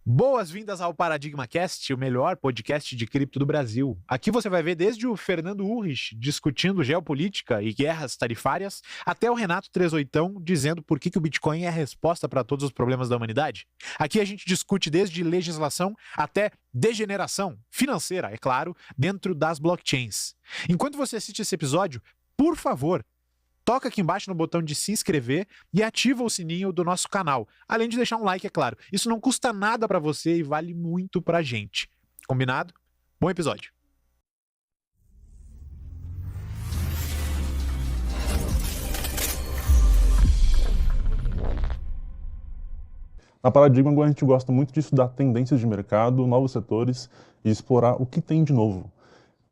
Boas-vindas ao Paradigma Cast, o melhor podcast de cripto do Brasil. Aqui você vai ver desde o Fernando Urrich discutindo geopolítica e guerras tarifárias, até o Renato 38 dizendo por que o Bitcoin é a resposta para todos os problemas da humanidade. Aqui a gente discute desde legislação até degeneração financeira, é claro, dentro das blockchains. Enquanto você assiste esse episódio, por favor, toca aqui embaixo no botão de se inscrever e ativa o sininho do nosso canal, além de deixar um like, é claro. Isso não custa nada para você e vale muito pra gente. Combinado? Bom episódio. Na Paradigma, a gente gosta muito de estudar tendências de mercado, novos setores e explorar o que tem de novo.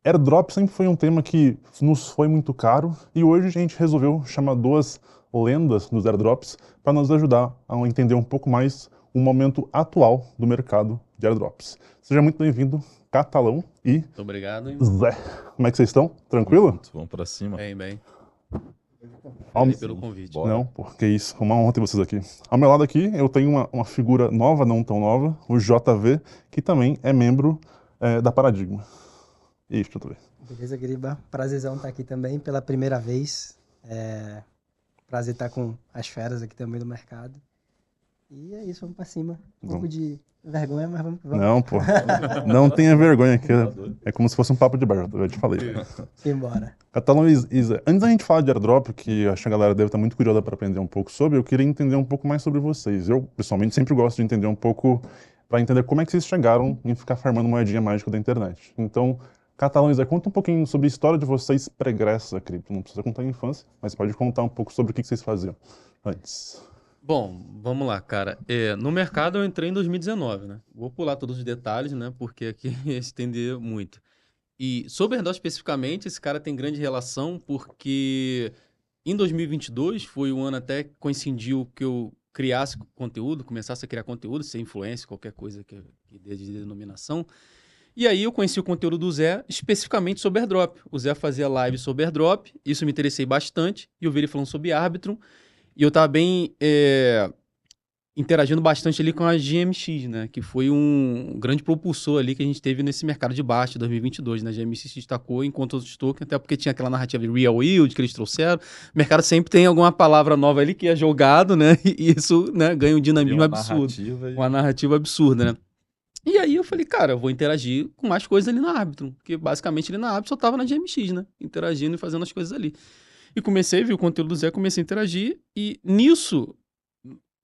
Airdrop sempre foi um tema que nos foi muito caro e hoje a gente resolveu chamar duas lendas dos airdrops para nos ajudar a entender um pouco mais o momento atual do mercado de airdrops. Seja muito bem-vindo, Catalão e Muito obrigado. Zé. Como é que vocês estão? Tranquilo? Vamos pra cima. Bem. Ao- Pelo convite. Bora. Não, porque isso, uma honra ter vocês aqui. Ao meu lado aqui eu tenho uma figura nova, não tão nova, o JV, que também é membro da Paradigma. Isso, JV. Beleza, Griba? Prazerzão estar aqui também pela primeira vez. Prazer estar com as feras aqui também do mercado. E é isso, vamos pra cima. Um pouco de vergonha, mas vamos. Não, pô. Não tenha vergonha, que é como se fosse um papo de bar, eu te falei. Embora. Catalão e Isa, antes da gente falar de airdrop, que acho que a galera deve estar muito curiosa para aprender um pouco sobre, eu queria entender um pouco mais sobre vocês. Eu, pessoalmente, sempre gosto de entender um pouco, para entender como é que vocês chegaram em ficar farmando moedinha mágica da internet. Então, Catalão e Isa, conta um pouquinho sobre a história de vocês pregressa cripto. Não precisa contar a infância, mas pode contar um pouco sobre o que vocês faziam antes. Bom, vamos lá, cara. No mercado eu entrei em 2019, né? Vou pular todos os detalhes, né? Porque aqui ia estender muito. E sobre Airdrop especificamente, esse cara tem grande relação porque em 2022 foi um ano até que coincidiu que eu criasse conteúdo, começasse a criar conteúdo, ser influencer, qualquer coisa que dê de denominação. E aí eu conheci o conteúdo do Zé especificamente sobre airdrop. O Zé fazia live sobre airdrop, isso me interessei bastante. E eu vi ele falando sobre Arbitrum. E eu tava bem interagindo bastante ali com a GMX, né? Que foi um grande propulsor ali que a gente teve nesse mercado de baixa de 2022, né? A GMX se destacou enquanto outros tokens, até porque tinha aquela narrativa de real yield que eles trouxeram. O mercado sempre tem alguma palavra nova ali que é jogado, né? E isso, né, ganha um dinamismo absurdo. Uma narrativa absurda, né? E aí eu falei, cara, eu vou interagir com mais coisas ali na Arbitrum, porque basicamente ali na Arbitrum só tava na GMX, né? Interagindo e fazendo as coisas ali. E comecei a ver o conteúdo do Zé, comecei a interagir, e nisso,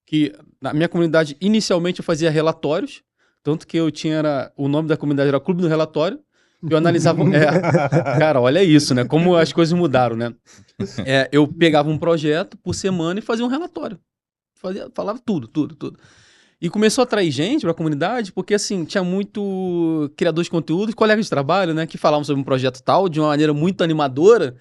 que na minha comunidade, inicialmente eu fazia relatórios, tanto que eu tinha, o nome da comunidade era Clube do Relatório, eu analisava, cara, olha isso, né, como as coisas mudaram, né, eu pegava um projeto por semana e fazia um relatório, falava tudo. E começou a atrair gente para a comunidade, porque assim, tinha muito criadores de conteúdo, colegas de trabalho, né, que falavam sobre um projeto tal, de uma maneira muito animadora,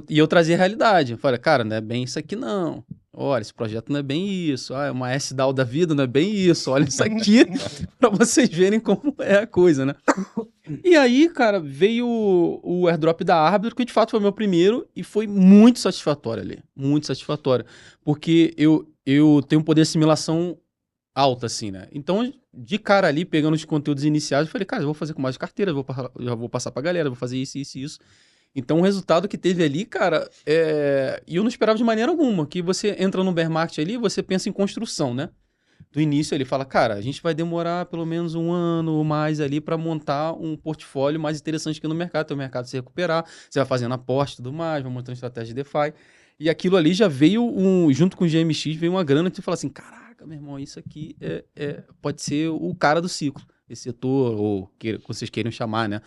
e eu trazia a realidade. Eu falei, cara, não é bem isso aqui não. Olha, esse projeto não é bem isso. Ah, é uma SDAO da vida, não é bem isso. Olha isso aqui, para vocês verem como é a coisa, né? E aí, cara, veio o airdrop da Arbitrum, que de fato foi meu primeiro, e foi muito satisfatório ali. Muito satisfatório. Porque eu tenho um poder de assimilação alta, assim, né? Então, de cara ali, pegando os conteúdos iniciais, eu falei, cara, eu vou fazer com mais carteira, já vou passar pra galera, vou fazer isso. Então, o resultado que teve ali, cara, e eu não esperava de maneira alguma, que você entra no bear market ali, você pensa em construção, né? Do início, ele fala, cara, a gente vai demorar pelo menos um ano ou mais ali para montar um portfólio mais interessante aqui no mercado, o mercado se recuperar, você vai fazendo aposta e tudo mais, vai montando estratégia de DeFi. E aquilo ali já veio, junto com o GMX, veio uma grana que você fala assim, caraca, meu irmão, isso aqui pode ser o cara do ciclo. Esse setor, ou que vocês queiram chamar, né?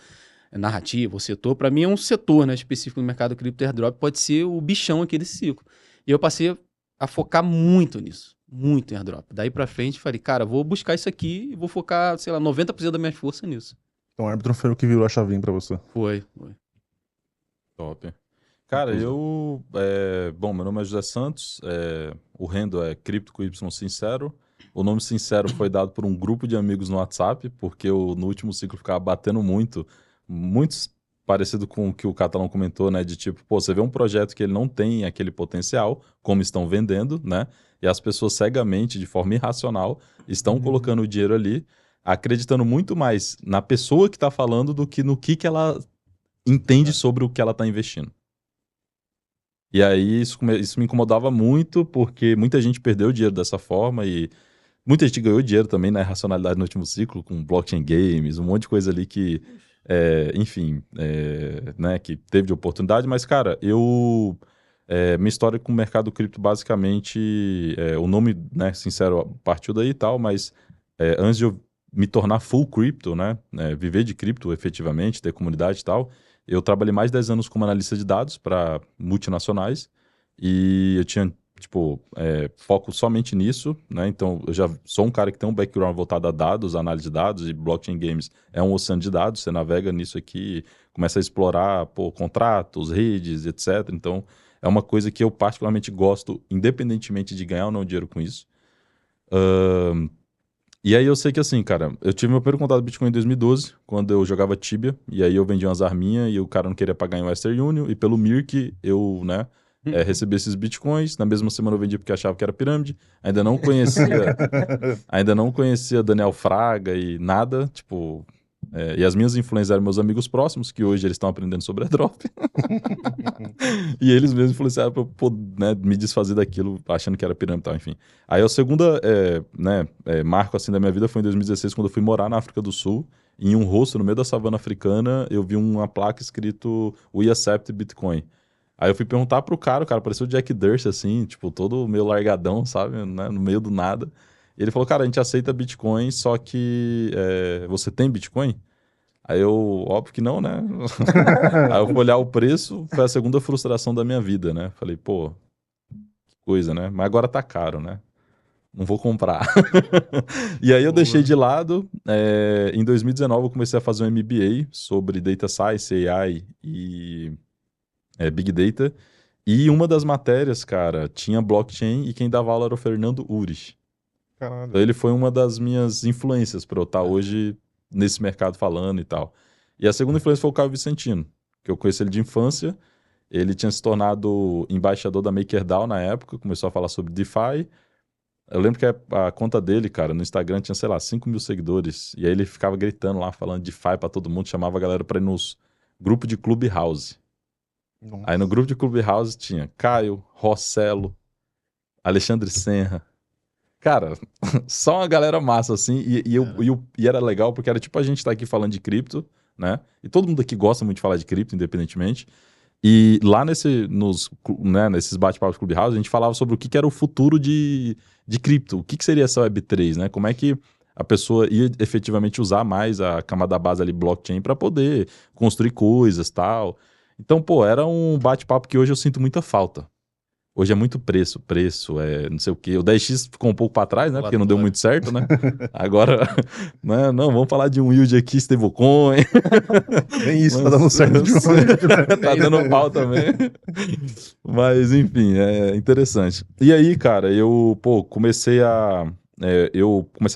Narrativa, o setor, para mim é um setor, né, específico no mercado cripto airdrop, pode ser o bichão aqui desse ciclo. E eu passei a focar muito nisso, muito em airdrop. Daí para frente, falei, cara, vou buscar isso aqui e vou focar, sei lá, 90% da minha força nisso. Então, o Arbitrum foi o que virou a chavinha para você. Foi. Top. Cara, bom, meu nome é José Santos, o handle é Cripto com Y Sincero. O nome Sincero foi dado por um grupo de amigos no WhatsApp, porque eu no último ciclo ficava batendo muito parecido com o que o Catalão comentou, né, de tipo, pô, você vê um projeto que ele não tem aquele potencial, como estão vendendo, né, E as pessoas cegamente, de forma irracional, estão colocando o dinheiro ali, acreditando muito mais na pessoa que está falando do que no que ela entende sobre o que ela está investindo. E aí isso me incomodava muito, porque muita gente perdeu dinheiro dessa forma e muita gente ganhou dinheiro também na irracionalidade no último ciclo, com blockchain games, um monte de coisa ali que, enfim, né, que teve de oportunidade. Mas, cara, minha história com o mercado cripto, basicamente, o nome, né, sincero, partiu daí e tal, mas antes de eu me tornar full crypto, né, viver de cripto efetivamente, ter comunidade e tal, eu trabalhei mais de 10 anos como analista de dados para multinacionais e eu tinha, tipo, foco somente nisso, né? Então, eu já sou um cara que tem um background voltado a dados, análise de dados, e blockchain games é um oceano de dados, você navega nisso aqui, começa a explorar, contratos, redes, etc. Então, é uma coisa que eu particularmente gosto, independentemente de ganhar ou não dinheiro com isso. E aí eu sei que assim, cara, eu tive meu primeiro contato com Bitcoin em 2012, quando eu jogava Tibia, e aí eu vendi umas arminhas e o cara não queria pagar em Western Union, e pelo Mirk eu, né, recebi esses Bitcoins, na mesma semana eu vendi porque achava que era pirâmide, ainda não conhecia Daniel Fraga e nada, tipo, e as minhas influências eram meus amigos próximos, que hoje eles estão aprendendo sobre airdrop. E eles mesmos influenciaram pra eu, né, me desfazer daquilo, achando que era pirâmide e tal, enfim. Aí a segunda, marco assim da minha vida foi em 2016, quando eu fui morar na África do Sul. Em um rosto, no meio da savana africana, eu vi uma placa escrito "We accept Bitcoin". Aí eu fui perguntar pro cara, o cara parecia o Jack Dorsey, assim, tipo, todo meio largadão, sabe, né, no meio do nada. E ele falou, cara, a gente aceita Bitcoin, só que você tem Bitcoin? Aí eu, óbvio que não, né? Aí eu fui olhar o preço, foi a segunda frustração da minha vida, né? Falei, pô, que coisa, né? Mas agora tá caro, né? Não vou comprar. E aí eu deixei de lado. Em 2019 eu comecei a fazer um MBA sobre Data Science, AI e Big Data. E uma das matérias, cara, tinha blockchain e quem dava aula era o Fernando Urich. Caralho. Então ele foi uma das minhas influências para eu estar hoje nesse mercado falando e tal. E a segunda influência foi o Caio Vicentino, que eu conheci ele de infância. Ele tinha se tornado embaixador da MakerDAO na época, começou a falar sobre DeFi. Eu lembro que a conta dele, cara, no Instagram tinha, sei lá, 5 mil seguidores. E aí ele ficava gritando lá, falando DeFi pra todo mundo, chamava a galera pra ir nos grupos de Clubhouse. Nossa. Aí no grupo de Clubhouse tinha Caio, Rossello, Alexandre Senra. Cara, só uma galera massa, assim, e era legal porque era tipo a gente tá aqui falando de cripto, né? E todo mundo aqui gosta muito de falar de cripto, independentemente. E lá nesses bate-papos Clubhouse, a gente falava sobre o que era o futuro de cripto, o que seria essa Web3, né? Como é que a pessoa ia efetivamente usar mais a camada base ali, blockchain, para poder construir coisas e tal. Então, pô, era um bate-papo que hoje eu sinto muita falta. Hoje é muito preço, não sei o quê. O 10x ficou um pouco para trás, né? Porque não deu muito certo, né? Agora, né? Não, vamos falar de um yield aqui, stablecoin. Nem isso tá dando certo de momento. Tá dando pau também. Mas, enfim, é interessante. E aí, cara, eu comecei a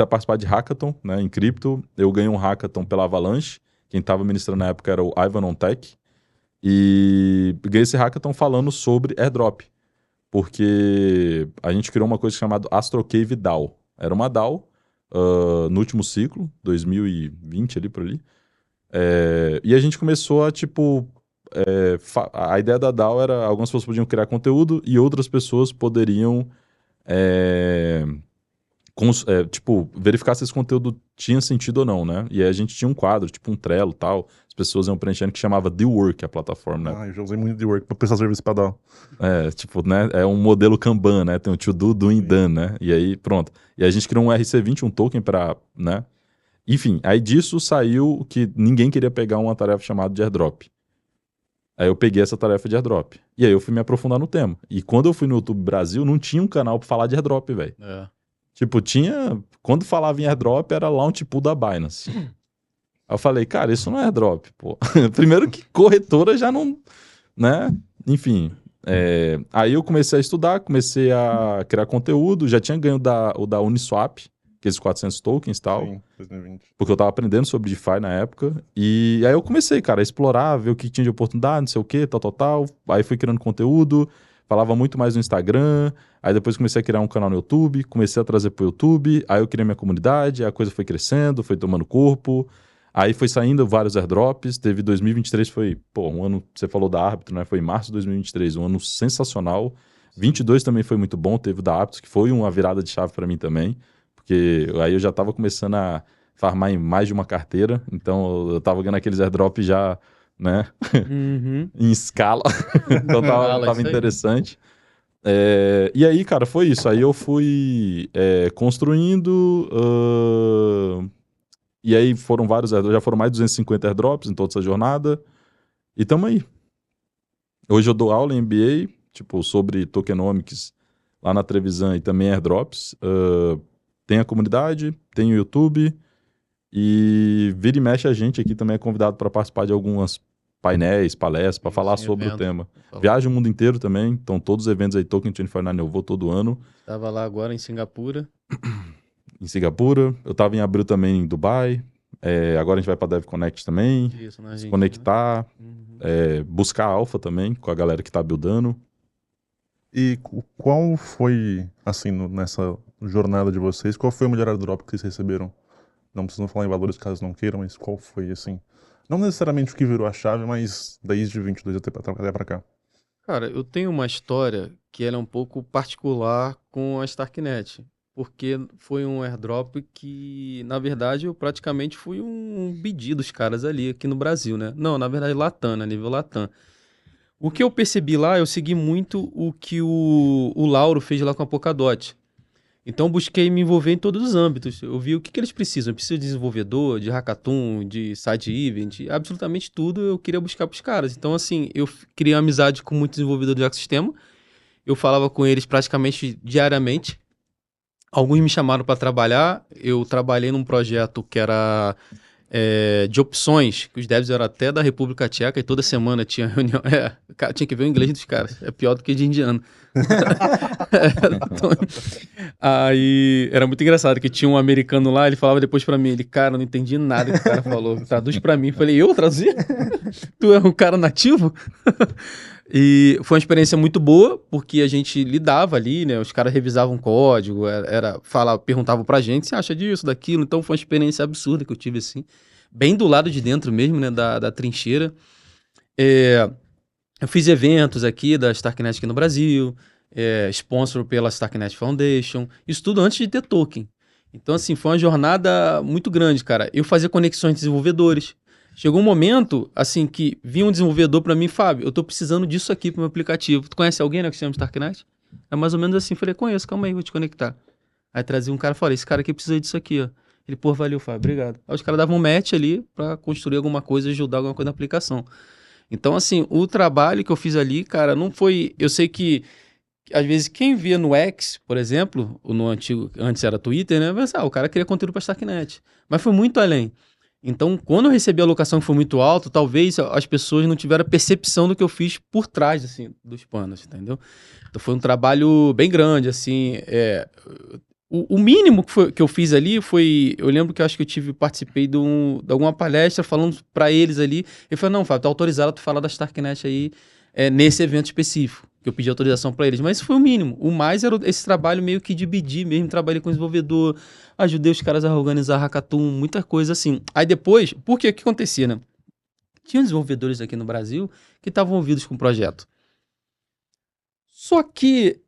participar de hackathon, né? Em cripto. Eu ganhei um hackathon pela Avalanche. Quem tava ministrando na época era o Ivan On Tech. E ganhei esse hackathon falando sobre airdrop. Porque a gente criou uma coisa chamada AstroCave DAO. Era uma DAO no último ciclo, 2020 ali por ali. E a gente começou a, tipo... a ideia da DAO era algumas pessoas podiam criar conteúdo e outras pessoas poderiam verificar se esse conteúdo tinha sentido ou não, né? E aí a gente tinha um quadro, tipo um Trello e tal. As pessoas iam preenchendo que chamava The Work, a plataforma, né? Eu já usei muito de work pra prestar serviço pra dar. Né? É um modelo Kanban, né? Tem o to do, doing, done, né? E aí, pronto. E aí a gente criou um RC20, um token pra, né? Enfim, aí disso saiu que ninguém queria pegar uma tarefa chamada de airdrop. Aí eu peguei essa tarefa de airdrop. E aí eu fui me aprofundar no tema. E quando eu fui no YouTube Brasil, não tinha um canal pra falar de airdrop, velho. Tipo, tinha... Quando falava em airdrop, era launch pool da Binance. Aí eu falei, cara, isso não é airdrop, pô. Primeiro que corretora já não... Né? Enfim. Aí eu comecei a estudar, comecei a criar conteúdo. Já tinha ganho o da Uniswap, aqueles 400 tokens e tal. Sim, 2020. Porque eu tava aprendendo sobre DeFi na época. E aí eu comecei, cara, a explorar, ver o que tinha de oportunidade, não sei o quê, tal. Aí fui criando conteúdo. falava muito mais no Instagram, aí depois comecei a criar um canal no YouTube, comecei a trazer pro YouTube, aí eu criei minha comunidade, aí a coisa foi crescendo, foi tomando corpo, aí foi saindo vários airdrops, teve 2023, foi, um ano, você falou da Árbitro, né? Foi em março de 2023, um ano sensacional. 22 também foi muito bom, teve o da Aptos, que foi uma virada de chave para mim também, porque aí eu já estava começando a farmar em mais de uma carteira, então eu estava ganhando aqueles airdrops já, né, em escala, então tava interessante. E aí, cara, foi isso, aí eu fui construindo, e aí foram vários airdrops, já foram mais de 250 airdrops em toda essa jornada, e tamo aí. Hoje eu dou aula em MBA, tipo, sobre tokenomics lá na Trevisan e também airdrops. Tem a comunidade, tem o YouTube e vira e mexe a gente aqui também é convidado para participar de algumas painéis, palestras, para falar sobre o tema. Viaja o mundo inteiro também, então todos os eventos aí, Token 249 eu vou todo ano. Estava lá agora em Singapura. Em Singapura, eu estava em abril também em Dubai, agora a gente vai para Dev Connect também, Isso, na se conectar, buscar alpha também com a galera que está buildando. E qual foi, assim, nessa jornada de vocês, qual foi o melhor airdrop que vocês receberam? Não precisam falar em valores caso não queiram, mas qual foi, assim? Não necessariamente o que virou a chave, mas desde 22 até pra cá. Cara, eu tenho uma história que ela é um pouco particular com a Starknet, porque foi um airdrop que, na verdade, eu praticamente fui um BD dos caras ali, aqui no Brasil, né? Não, na verdade, Latam, né? Nível Latam. O que eu percebi lá, eu segui muito o que o Lauro fez lá com a Polkadot. Então, busquei me envolver em todos os âmbitos. Eu vi o que eles precisam. Eu preciso de desenvolvedor, de hackathon, de side event, absolutamente tudo eu queria buscar para os caras. Então, assim, eu criei uma amizade com muitos desenvolvedores do ecossistema. Eu falava com eles praticamente diariamente. Alguns me chamaram para trabalhar. Eu trabalhei num projeto que era de opções, que os devs eram até da República Tcheca e toda semana tinha reunião. Tinha que ver o inglês dos caras. É pior do que de indiano. Aí era muito engraçado que tinha um americano lá, ele falava depois pra mim, ele, cara, não entendi nada que o cara falou, traduz pra mim. Eu falei, eu traduzi? Tu é um cara nativo? E foi uma experiência muito boa, porque a gente lidava ali, né? Os caras revisavam código, perguntavam pra gente, você acha disso, daquilo? Então foi uma experiência absurda que eu tive, assim, bem do lado de dentro mesmo, né? Da trincheira. Eu fiz eventos aqui da Starknet aqui no Brasil, sponsor pela Starknet Foundation, isso tudo antes de ter token. Então, assim, foi uma jornada muito grande, cara. Eu fazia conexões de desenvolvedores. Chegou um momento, assim, que vinha um desenvolvedor para mim, Fábio, eu tô precisando disso aqui pro meu aplicativo. Tu conhece alguém, né, que se chama Starknet? É mais ou menos assim. Falei, conheço, calma aí, vou te conectar. Aí trazia um cara e falei, esse cara aqui precisa disso aqui, ó. Ele, pô, valeu, Fábio, obrigado. Aí os caras davam um match ali para construir alguma coisa, ajudar alguma coisa na aplicação. Então, assim, o trabalho que eu fiz ali, cara, não foi... Eu sei que, às vezes, quem via no X, por exemplo, no antigo, antes era Twitter, né? Mas, o cara queria conteúdo para Starknet. Mas foi muito além. Então, quando eu recebi a alocação que foi muito alta, talvez as pessoas não tiveram a percepção do que eu fiz por trás, assim, dos panos, entendeu? Então, foi um trabalho bem grande, assim. O mínimo que eu fiz ali foi... Eu lembro que eu acho que eu participei de alguma palestra falando para eles ali. Ele falou, não, Fábio, tá autorizado a tu falar da Starknet aí nesse evento específico, que eu pedi autorização para eles. Mas isso foi o mínimo. O mais era esse trabalho meio que de BD mesmo. Trabalhei com o desenvolvedor, ajudei os caras a organizar hackathon, muita coisa assim. Aí depois, por que acontecia, né? Tinha desenvolvedores aqui no Brasil que estavam envolvidos com o projeto. Só que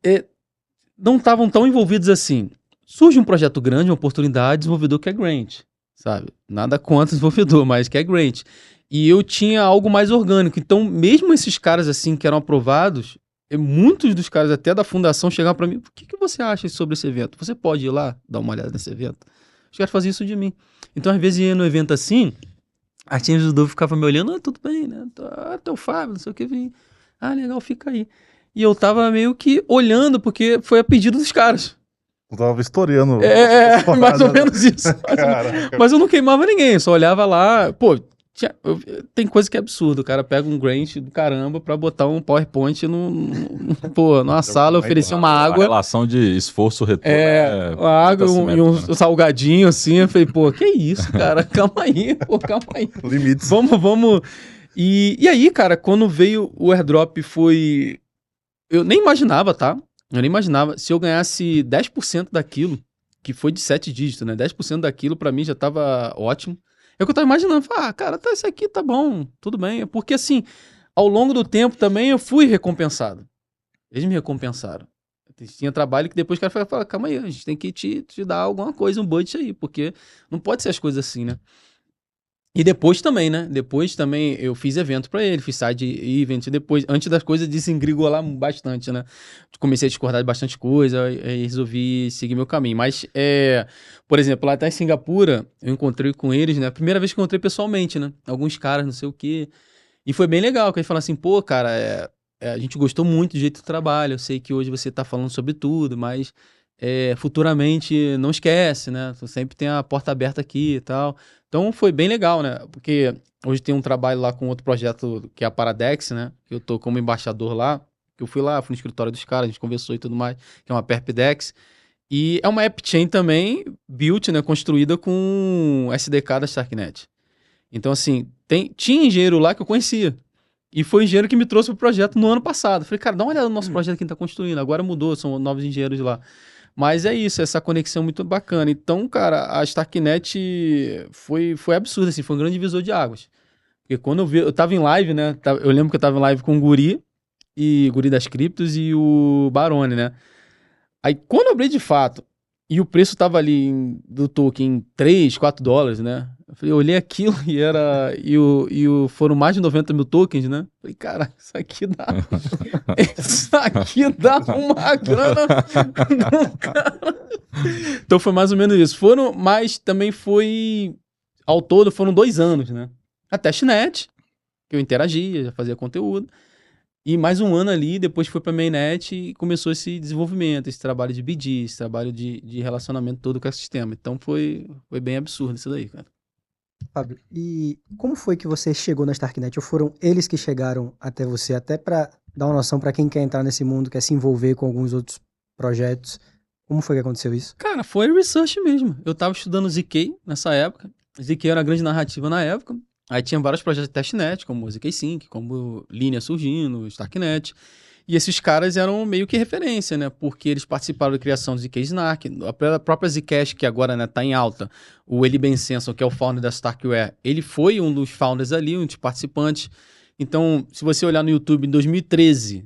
não estavam tão envolvidos assim. Surge um projeto grande, uma oportunidade, desenvolvedor quer grant, sabe? Nada contra o desenvolvedor, mas quer grant. E eu tinha algo mais orgânico. Então, mesmo esses caras assim que eram aprovados, muitos dos caras até da fundação chegavam para mim, o que você acha sobre esse evento? Você pode ir lá, dar uma olhada nesse evento? Os caras faziam isso de mim. Então, às vezes, ia no evento assim, a time do Dudu ficava me olhando, tudo bem, né? Teu Fábio, não sei o que, vim. Legal, fica aí. E eu tava meio que olhando, porque foi a pedido dos caras. Eu tava historiando. Mais ou menos isso. Mas eu não queimava ninguém, só olhava lá. Pô, tem coisa que é absurdo. O cara pega um grant do caramba pra botar um PowerPoint numa sala, oferecer uma água. A relação de esforço-retorno. Uma água e um salgadinho assim. Eu falei, pô, que isso, cara? Calma aí, calma aí. Limites. Vamos. E aí, cara, quando veio o airdrop, foi Eu nem imaginava, tá? Eu nem imaginava. Se eu ganhasse 10% daquilo, que foi de 7 dígitos, né? 10% daquilo pra mim já tava ótimo. É o que eu tava imaginando. Falei, cara, tá, isso aqui tá bom, tudo bem. Porque assim, ao longo do tempo também eu fui recompensado. Eles me recompensaram. Tinha trabalho que depois o cara fala, calma aí, a gente tem que te dar alguma coisa, um budget aí, porque não pode ser as coisas assim, né? E depois também, né? Depois também eu fiz evento pra ele, fiz side event, depois, antes das coisas desengrigolar bastante, né? Comecei a discordar de bastante coisa, aí resolvi seguir meu caminho. Mas, por exemplo, lá até em Singapura, eu encontrei com eles, né? Primeira vez que eu encontrei pessoalmente, né? Alguns caras, não sei o quê. E foi bem legal, que eles falaram assim, pô, cara, a gente gostou muito do jeito do trabalho, eu sei que hoje você tá falando sobre tudo, mas futuramente não esquece, né? Tu sempre tem a porta aberta aqui e tal. Então foi bem legal, né? Porque hoje tem um trabalho lá com outro projeto que é a Paradex, né? Que eu tô como embaixador lá. Que eu fui lá, fui no escritório dos caras, a gente conversou e tudo mais, que é uma Perpdex. E é uma app chain também, built, né? Construída com SDK da Starknet. Então, assim, tinha engenheiro lá que eu conhecia. E foi o engenheiro que me trouxe pro projeto no ano passado. Falei, cara, dá uma olhada no nosso projeto que a gente tá construindo. Agora mudou, são novos engenheiros lá. Mas é isso, essa conexão muito bacana. Então, cara, a Starknet foi absurda, assim, foi um grande divisor de águas. Porque quando eu tava em live, né? Eu lembro que eu tava em live com o Guri das Criptos e o Barone, né? Aí, quando eu abri de fato, e o preço tava ali do token em 3, 4 dólares, né? Eu olhei aquilo e era. Foram mais de 90 mil tokens, né? Falei, cara, isso aqui dá. Isso aqui dá uma grana. Então foi mais ou menos isso. Mas também foi. Ao todo foram 2 anos, né? A testnet, que eu interagia, já fazia conteúdo. E mais um ano ali, depois foi pra mainnet e começou esse desenvolvimento, esse trabalho de BD, esse trabalho de relacionamento todo com o ecossistema. Então foi bem absurdo isso daí, cara. Fábio, e como foi que você chegou na Starknet? Ou foram eles que chegaram até você? Até para dar uma noção para quem quer entrar nesse mundo, quer se envolver com alguns outros projetos. Como foi que aconteceu isso? Cara, foi research mesmo. Eu tava estudando ZK nessa época. ZK era a grande narrativa na época. Aí tinha vários projetos de testnet, como o ZK Sync, como Linea surgindo, Starknet. E esses caras eram meio que referência, né? Porque eles participaram da criação do ZK Snark, a própria Zcash, que agora, né, tá em alta. O Eli Bensenson, que é o founder da Starkware, ele foi um dos founders ali, um dos participantes. Então, se você olhar no YouTube em 2013,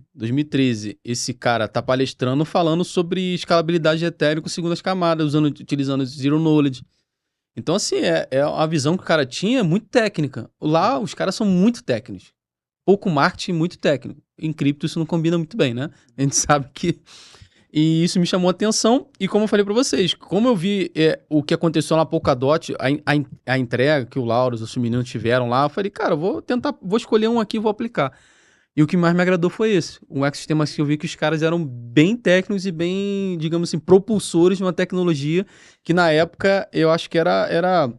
esse cara tá palestrando falando sobre escalabilidade de Ethereum com segundas camadas, utilizando Zero Knowledge. Então, assim, a visão que o cara tinha é muito técnica. Lá, os caras são muito técnicos. Pouco marketing, muito técnico. Em cripto, isso não combina muito bem, né? A gente sabe que... E isso me chamou a atenção. E como eu falei para vocês, como eu vi o que aconteceu na Polkadot, a entrega que o Lauro, os meninos tiveram lá, eu falei, cara, vou escolher um aqui e vou aplicar. E o que mais me agradou foi esse. Um ecossistema que eu vi que os caras eram bem técnicos e bem, digamos assim, propulsores de uma tecnologia que na época eu acho que era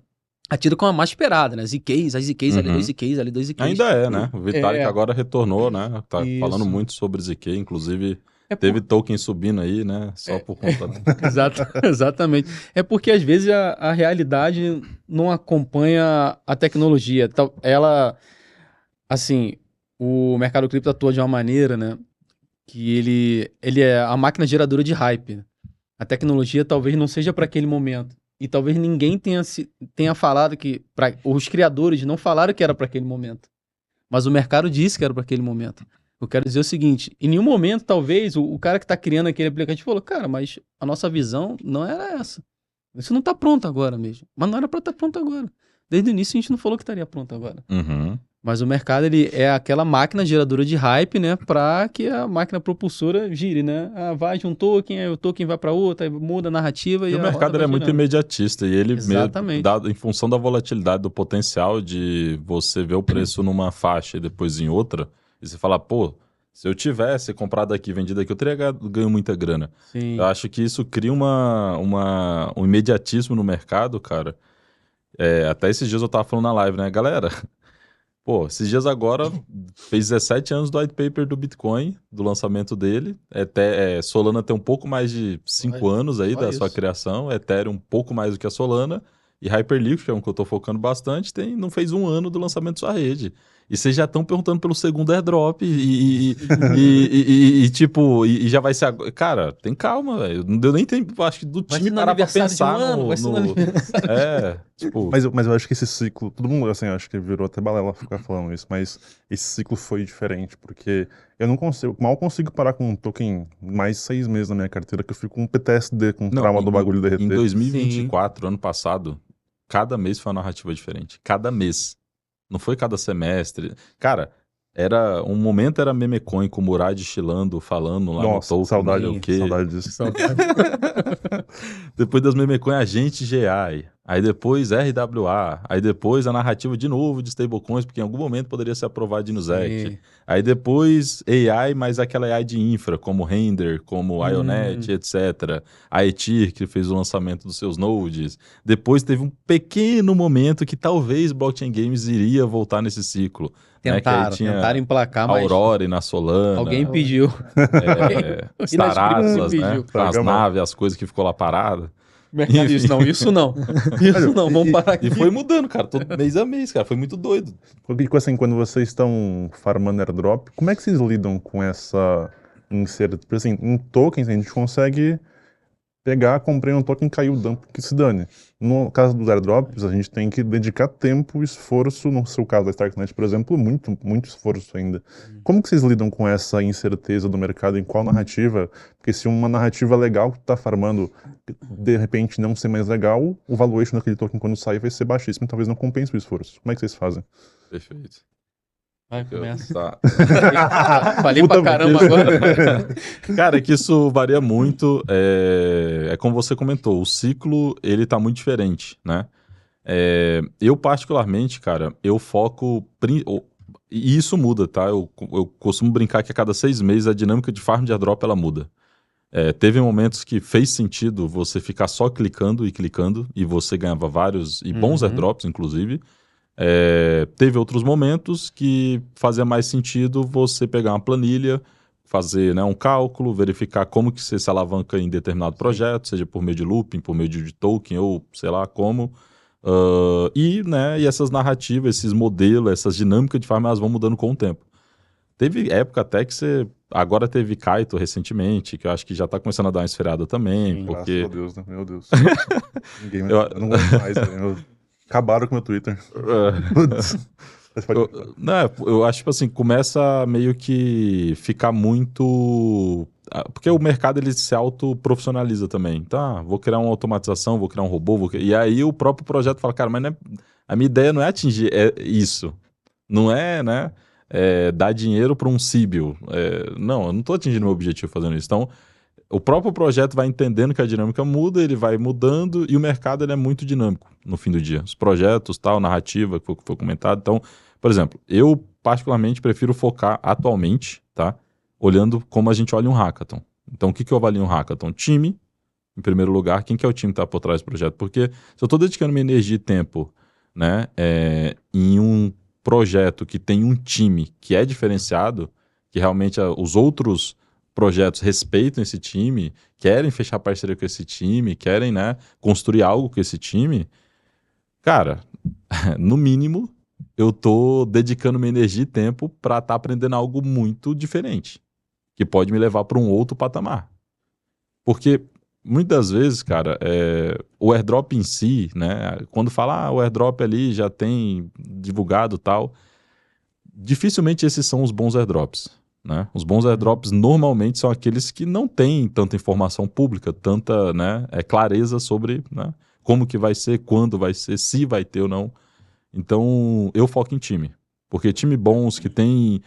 a tida como a mais esperada, né? ZKs, as ZKs, ali 2 ZKs, ali 2 ZKs. Ainda é, né? O Vitalik agora retornou, né? Tá falando muito sobre ZK, inclusive teve token subindo aí, né? Só por conta... Né? Exatamente. É porque às vezes a realidade não acompanha a tecnologia. Ela, assim... O mercado cripto atua de uma maneira, né, que ele é a máquina geradora de hype. A tecnologia talvez não seja para aquele momento. E talvez ninguém tenha falado que... os criadores não falaram que era para aquele momento. Mas o mercado disse que era para aquele momento. Eu quero dizer o seguinte, em nenhum momento, talvez, o cara que está criando aquele aplicativo falou, cara, mas a nossa visão não era essa. Isso não está pronto agora mesmo. Mas não era para estar pronto agora. Desde o início a gente não falou que estaria pronto agora. Uhum. Mas o mercado, ele é aquela máquina geradora de hype, né? Para que a máquina propulsora gire, né? Vai de um token, aí o token vai para outro, aí muda a narrativa. E o mercado é muito imediatista. E ele, em função da volatilidade, do potencial de você ver o preço numa faixa e depois em outra, e você fala, pô, se eu tivesse comprado aqui, vendido aqui, eu teria ganho muita grana. Sim. Eu acho que isso cria um imediatismo no mercado, cara. Até esses dias eu tava falando na live, né? Galera... Pô, esses dias agora fez 17 anos do white paper do Bitcoin, do lançamento dele. Solana tem um pouco mais de 5 anos aí da sua criação. Ethereum um pouco mais do que a Solana. E Hyperliquid, que é um que eu tô focando bastante, não fez 1 ano do lançamento da sua rede. e vocês já estão perguntando pelo segundo airdrop tipo, e já vai ser agora. Cara, tem calma, velho. Não deu nem tempo, acho que do Vai time ser no parar pra aniversário de pensar um ano, vai ser no aniversário. tipo... Mas eu acho que esse ciclo, todo mundo, assim, eu acho que virou até balela ficar falando isso, mas esse ciclo foi diferente, porque eu não consigo, mal consigo parar com um token mais 6 meses na minha carteira, que eu fico com PTSD, com Não, trauma do bagulho derreter. Em 2024, ano passado, cada mês foi uma narrativa diferente. Cada mês. Não foi cada semestre. Cara, um momento era memecoin com o Murad chilando, falando lá Nossa, no token, saudade, não sei o quê. saudade disso. Depois das memecoin, agente GI. Aí depois RWA. Aí depois a narrativa de novo de stablecoins, porque em algum momento poderia ser aprovado de Nuzect. Sim. Aí depois AI, mas aquela AI de infra, como Render, como Ionet, etc. A Etir, que fez o lançamento dos seus nodes. Depois teve um pequeno momento que talvez Blockchain Games iria voltar nesse ciclo. Tentaram emplacar, mas Aurora e na Solana. alguém pediu. Star Atlas, né? pediu. Com as naves, as coisas que ficou lá paradas. O mercado disse, não, isso não. Isso não, vamos parar aqui. E foi mudando, cara, todo mês a mês, cara, foi muito doido. Porque, assim, quando vocês estão farmando airdrop, como é que vocês lidam com essa incerteza? Porque, assim, em tokens a gente consegue pegar, comprei um token, caiu o dump, que se dane. No caso dos airdrops, a gente tem que dedicar tempo, esforço, no seu caso da Starknet, por exemplo, muito, muito esforço ainda. Como que vocês lidam com essa incerteza do mercado, em qual narrativa? Porque se uma narrativa legal que tu tá farmando, de repente não ser mais legal, o valuation daquele token quando sair vai ser baixíssimo, talvez não compense o esforço. Como é que vocês fazem? Perfeito. Vai, começa. Tá. Falei Puta pra caramba agora. Cara, é que isso varia muito. É como você comentou, o ciclo ele tá muito diferente, né? Eu particularmente, cara, eu foco e isso muda, tá? Eu costumo brincar que a cada 6 meses a dinâmica de farm de airdrop ela muda. Teve momentos que fez sentido você ficar só clicando e você ganhava vários e bons airdrops, inclusive. Teve outros momentos que fazia mais sentido você pegar uma planilha, fazer, né, um cálculo, verificar como que você se alavanca em determinado projeto, seja por meio de looping, por meio de token ou sei lá como. E essas narrativas, esses modelos, essas dinâmicas de farm, elas vão mudando com o tempo. Teve época até que você... Agora teve Kaito recentemente, que eu acho que já tá começando a dar uma esfriada também, Sim, porque... Graças a Deus, né? Meu Deus. Ninguém não gosto mais, velho. Acabaram com o meu Twitter. Putz. Mas pode... eu acho, tipo assim, começa a meio que ficar muito... Porque o mercado, ele se autoprofissionaliza também. Tá, vou criar uma automatização, vou criar um robô, E aí o próprio projeto fala, cara, mas a minha ideia não é atingir isso. Não é, né, dar dinheiro para um Síbio. Não, eu não tô atingindo meu objetivo fazendo isso. Então, o próprio projeto vai entendendo que a dinâmica muda, ele vai mudando e o mercado ele é muito dinâmico no fim do dia. Os projetos, tal, narrativa que foi comentado. Então, por exemplo, eu particularmente prefiro focar atualmente, tá? Olhando como a gente olha um hackathon. Então, o que eu avalio um hackathon? Time, em primeiro lugar. Quem que é o time que está por trás do projeto? Porque se eu estou dedicando minha energia e tempo, né, em um projeto que tem um time que é diferenciado, que realmente os outros projetos respeitam esse time, querem fechar parceria com esse time, querem, né, construir algo com esse time, cara, no mínimo, eu tô dedicando minha energia e tempo para estar aprendendo algo muito diferente, que pode me levar para um outro patamar. Porque muitas vezes, cara, o airdrop em si, né, quando fala, o airdrop ali já tem divulgado tal, dificilmente esses são os bons airdrops. Né? Os bons airdrops normalmente são aqueles que não têm tanta informação pública, tanta, né, clareza sobre, né, como que vai ser, quando vai ser, se vai ter ou não. Então, eu foco em time. Porque time bons que tem,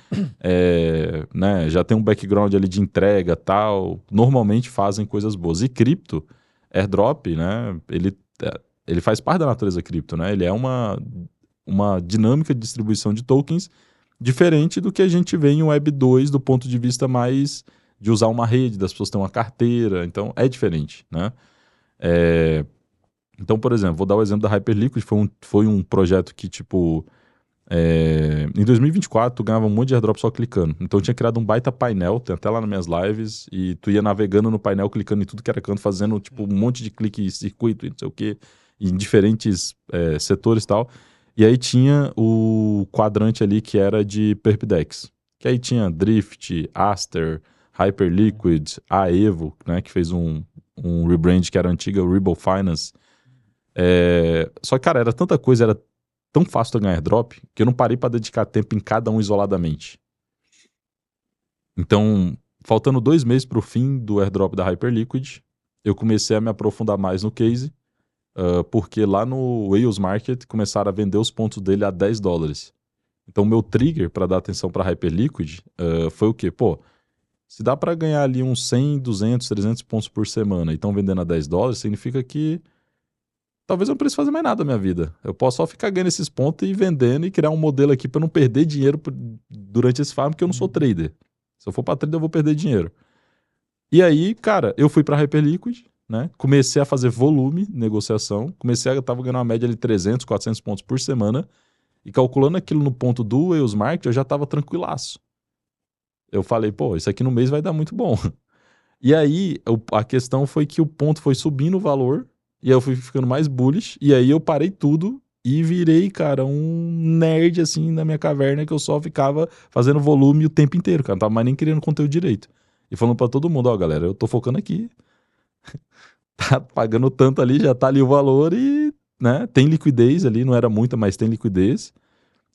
né, já tem um background ali de entrega tal, normalmente fazem coisas boas. E cripto, airdrop, né, ele faz parte da natureza cripto, né? Ele é uma dinâmica de distribuição de tokens diferente do que a gente vê em Web 2 do ponto de vista mais de usar uma rede, das pessoas terem uma carteira, então é diferente, né? Então, por exemplo, vou dar o exemplo da Hyperliquid, foi um projeto que, tipo, em 2024 tu ganhava um monte de airdrop só clicando, então eu tinha criado um baita painel, tem até lá nas minhas lives, e tu ia navegando no painel, clicando em tudo que era canto, fazendo, tipo, um monte de clique, circuito e não sei o que, em diferentes setores e tal. E aí tinha o quadrante ali que era de Perpdex. Que aí tinha Drift, Aster, Hyperliquid, Aevo, né, que fez um rebrand que era a antiga Ripple Finance. Só que, cara, era tanta coisa, era tão fácil de ganhar airdrop, que eu não parei para dedicar tempo em cada um isoladamente. Então, faltando 2 meses para o fim do airdrop da Hyperliquid, eu comecei a me aprofundar mais no case, porque lá no Whales Market começaram a vender os pontos dele a $10. Então, meu trigger para dar atenção para Hyperliquid foi o quê? Pô, se dá para ganhar ali uns 100, 200, 300 pontos por semana e estão vendendo a $10, significa que talvez eu não precise fazer mais nada na minha vida. Eu posso só ficar ganhando esses pontos e vendendo e criar um modelo aqui para não perder dinheiro durante esse farm, porque eu não sou trader. Se eu for para trader, eu vou perder dinheiro. E aí, cara, eu fui para Hyperliquid, né? Comecei a fazer volume, negociação. Eu tava ganhando uma média de 300, 400 pontos por semana. E calculando aquilo no ponto do Whales Market, eu já tava tranquilaço. Eu falei, pô, isso aqui no mês vai dar muito bom. E aí, a questão foi que o ponto foi subindo o valor, e aí eu fui ficando mais bullish, e aí eu parei tudo e virei, cara, um nerd, assim, na minha caverna, que eu só ficava fazendo volume o tempo inteiro, cara. Não tava mais nem criando conteúdo direito. E falando pra todo mundo, ó, galera, eu tô focando aqui. Tá pagando tanto ali, já tá ali o valor e, né, tem liquidez ali, não era muita, mas tem liquidez.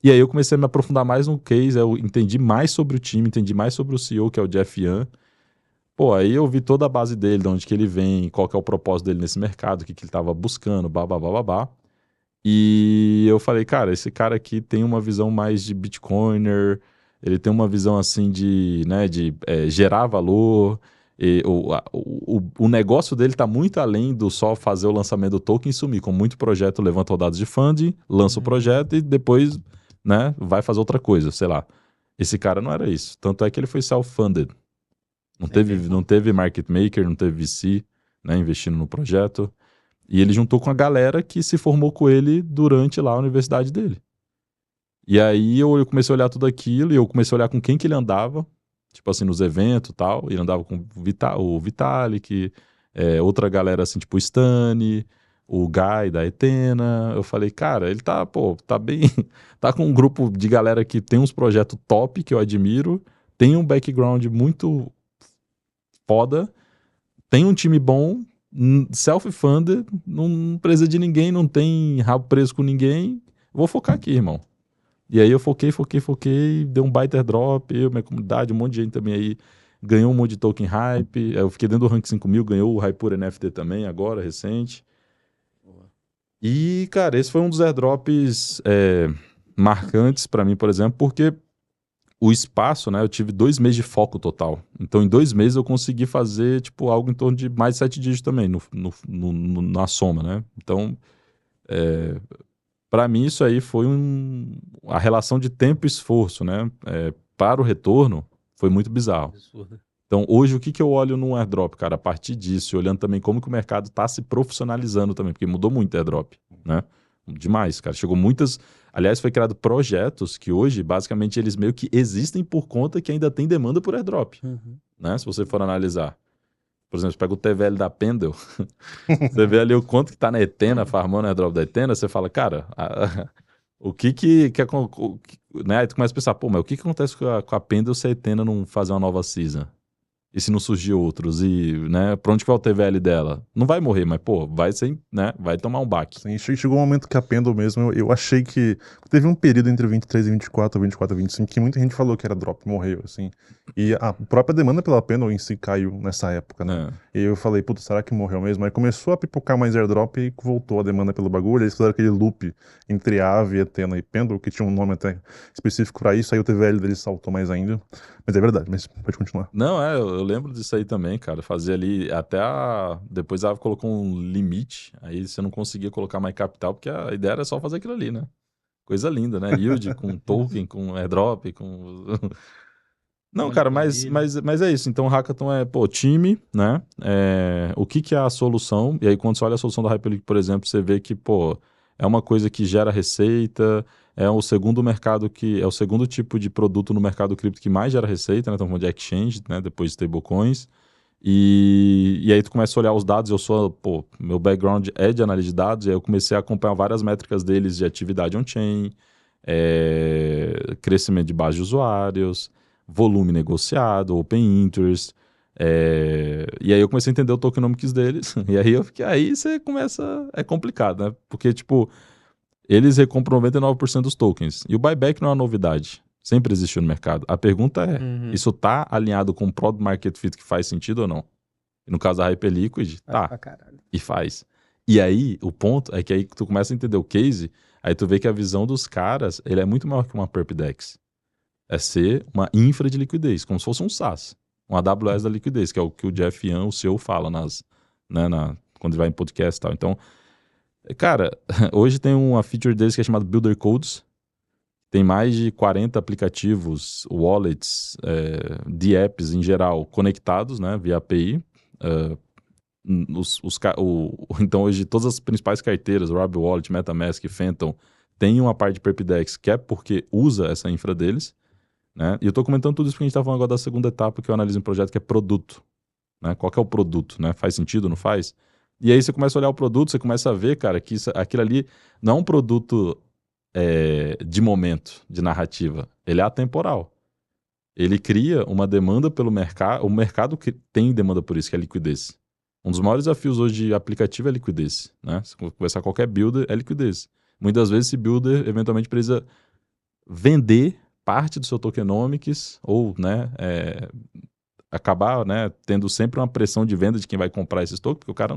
E aí eu comecei a me aprofundar mais no case, eu entendi mais sobre o time, entendi mais sobre o CEO, que é o Jeff Yan. Pô, aí eu vi toda a base dele, de onde que ele vem, qual que é o propósito dele nesse mercado, o que que ele tava buscando, babá. E eu falei, cara, esse cara aqui tem uma visão mais de Bitcoiner, ele tem uma visão assim de, né, de gerar valor, e o negócio dele tá muito além do só fazer o lançamento do token e sumir, com muito projeto levanta dados de funding, lança o projeto e depois, né, vai fazer outra coisa, sei lá. Esse cara não era isso, tanto é que ele foi self-funded. Não teve market maker, não teve VC, né, investindo no projeto. E ele juntou com a galera que se formou com ele durante lá a universidade dele. E aí eu comecei a olhar tudo aquilo e eu comecei a olhar com quem que ele andava, tipo assim, nos eventos e tal. Ele andava com o Vitalik, outra galera assim, tipo o Stani, o Guy da Etena. Eu falei, cara, ele tá bem, tá com um grupo de galera que tem uns projetos top que eu admiro, tem um background muito foda, tem um time bom, self-funded, não precisa de ninguém, não tem rabo preso com ninguém, vou focar aqui, irmão. E aí eu foquei, dei um baita airdrop, eu, minha comunidade, um monte de gente também aí ganhou um monte de token hype, eu fiquei dentro do rank 5.000, ganhou o Hypur NFT também, agora, recente. E, cara, esse foi um dos airdrops marcantes pra mim, por exemplo, porque o espaço, né, eu tive 2 meses de foco total. Então, em 2 meses eu consegui fazer, tipo, algo em torno de mais de 7 dígitos também, na soma, né? Então, para mim isso aí foi a relação de tempo e esforço, né? Para o retorno, foi muito bizarro. Então, hoje, o que eu olho no airdrop, cara? A partir disso, olhando também como que o mercado está se profissionalizando também, porque mudou muito o airdrop, né? Demais, cara. Chegou muitas... Aliás, foi criado projetos que hoje, basicamente, eles meio que existem por conta que ainda tem demanda por airdrop, né? Se você for analisar. Por exemplo, você pega o TVL da Pendle, você vê ali o quanto que tá na Etena, farmando airdrop da Etena, você fala, cara, o que né? Aí tu começa a pensar, pô, mas o que acontece com a Pendle se a Etena não fazer uma nova season? E se não surgir outros? E, né, pra onde que vai o TVL dela? Não vai morrer, mas, pô, vai ser, né, vai tomar um baque. Sim, chegou um momento que a Pendle mesmo, eu achei que... Teve um período entre 23 e 24, 24 e 25, que muita gente falou que era drop, morreu, assim. E a própria demanda pela Pendle em si caiu nessa época, né? E eu falei, puta, será que morreu mesmo? Aí começou a pipocar mais airdrop e voltou a demanda pelo bagulho. Eles fizeram aquele loop entre Aave, Etena e Pendle, que tinha um nome até específico pra isso, aí o TVL deles saltou mais ainda. Mas é verdade, mas pode continuar. Não, eu lembro disso aí também, cara. Fazia ali, depois a Aave colocou um limite, aí você não conseguia colocar mais capital, porque a ideia era só fazer aquilo ali, né? Coisa linda, né? Yield com token, com airdrop, com... Não, cara, mas é isso. Então o Hackathon time, né? O que é a solução? E aí quando você olha a solução da Hyperliquid, por exemplo, você vê que, é uma coisa que gera receita, é o segundo tipo de produto no mercado cripto que mais gera receita, né? Estamos falando de exchange, né? Depois de stablecoins. E aí tu começa a olhar os dados, meu background é de análise de dados, e aí eu comecei a acompanhar várias métricas deles de atividade on-chain, crescimento de base de usuários, volume negociado, open interest, e aí eu comecei a entender o tokenomics deles, e aí você começa, é complicado, né? Porque, tipo, eles recompram 99% dos tokens, e o buyback não é uma novidade, sempre existiu no mercado. A pergunta é, isso tá alinhado com o product market fit que faz sentido ou não? E no caso da Hyperliquid, tá, Pra caralho. e faz. E aí, o ponto é que aí tu começa a entender o case, aí tu vê que a visão dos caras, ele é muito maior que uma PerpDex. É ser uma infra de liquidez, como se fosse um SaaS. Um AWS da liquidez, que é o que o Jeff Yan, o CEO, fala quando ele vai em podcast e tal. Então, cara, hoje tem uma feature deles que é chamada Builder Codes. Tem mais de 40 aplicativos, wallets, de apps em geral, conectados, né, via API. Então, hoje, todas as principais carteiras, Ruby Wallet, MetaMask, Phantom, tem uma parte de PerpDex que é porque usa essa infra deles. Né? E eu tô comentando tudo isso porque a gente tá falando agora da segunda etapa que eu analiso em projeto, que é produto. Né? Qual que é o produto? Né? Faz sentido, não faz? E aí você começa a olhar o produto, você começa a ver, cara, que aquilo ali não é um produto de momento, de narrativa. Ele é atemporal. Ele cria uma demanda pelo mercado, o mercado que tem demanda por isso, que é a liquidez. Um dos maiores desafios hoje de aplicativo é a liquidez. Né? Se conversar com qualquer builder, é liquidez. Muitas vezes esse builder eventualmente precisa vender parte do seu tokenomics ou, né, acabar, né, tendo sempre uma pressão de venda de quem vai comprar esses tokens, porque o cara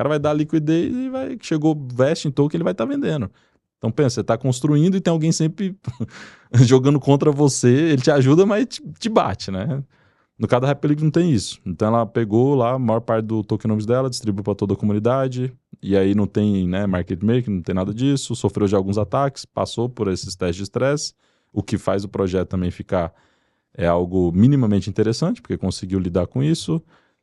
vai dar liquidez e chegou veste em token, ele vai estar vendendo. Então pensa, você está construindo e tem alguém sempre jogando contra você, ele te ajuda, mas te bate, né? No caso da Hyperliquid não tem isso. Então ela pegou lá a maior parte do tokenomics dela, distribuiu para toda a comunidade, e aí não tem, né, market making, não tem nada disso, sofreu de alguns ataques, passou por esses testes de estresse, o que faz o projeto também ficar algo minimamente interessante, porque conseguiu lidar com isso.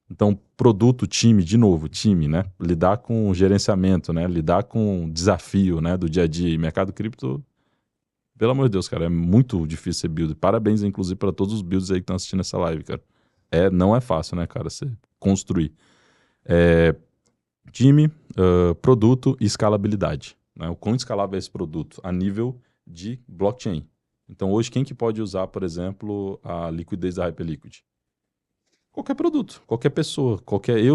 Então, produto, time, de novo, time, né? Lidar com gerenciamento, né? Lidar com desafio, né? Do dia a dia. E mercado cripto, pelo amor de Deus, cara, é muito difícil ser build. Parabéns, inclusive, para todos os builds aí que estão assistindo essa live, cara. Não é fácil, né, cara, você construir. Time, produto e escalabilidade. Né? O quão escalável é esse produto a nível de blockchain. Então, hoje, quem que pode usar, por exemplo, a liquidez da Hyperliquid? Qualquer produto, qualquer pessoa,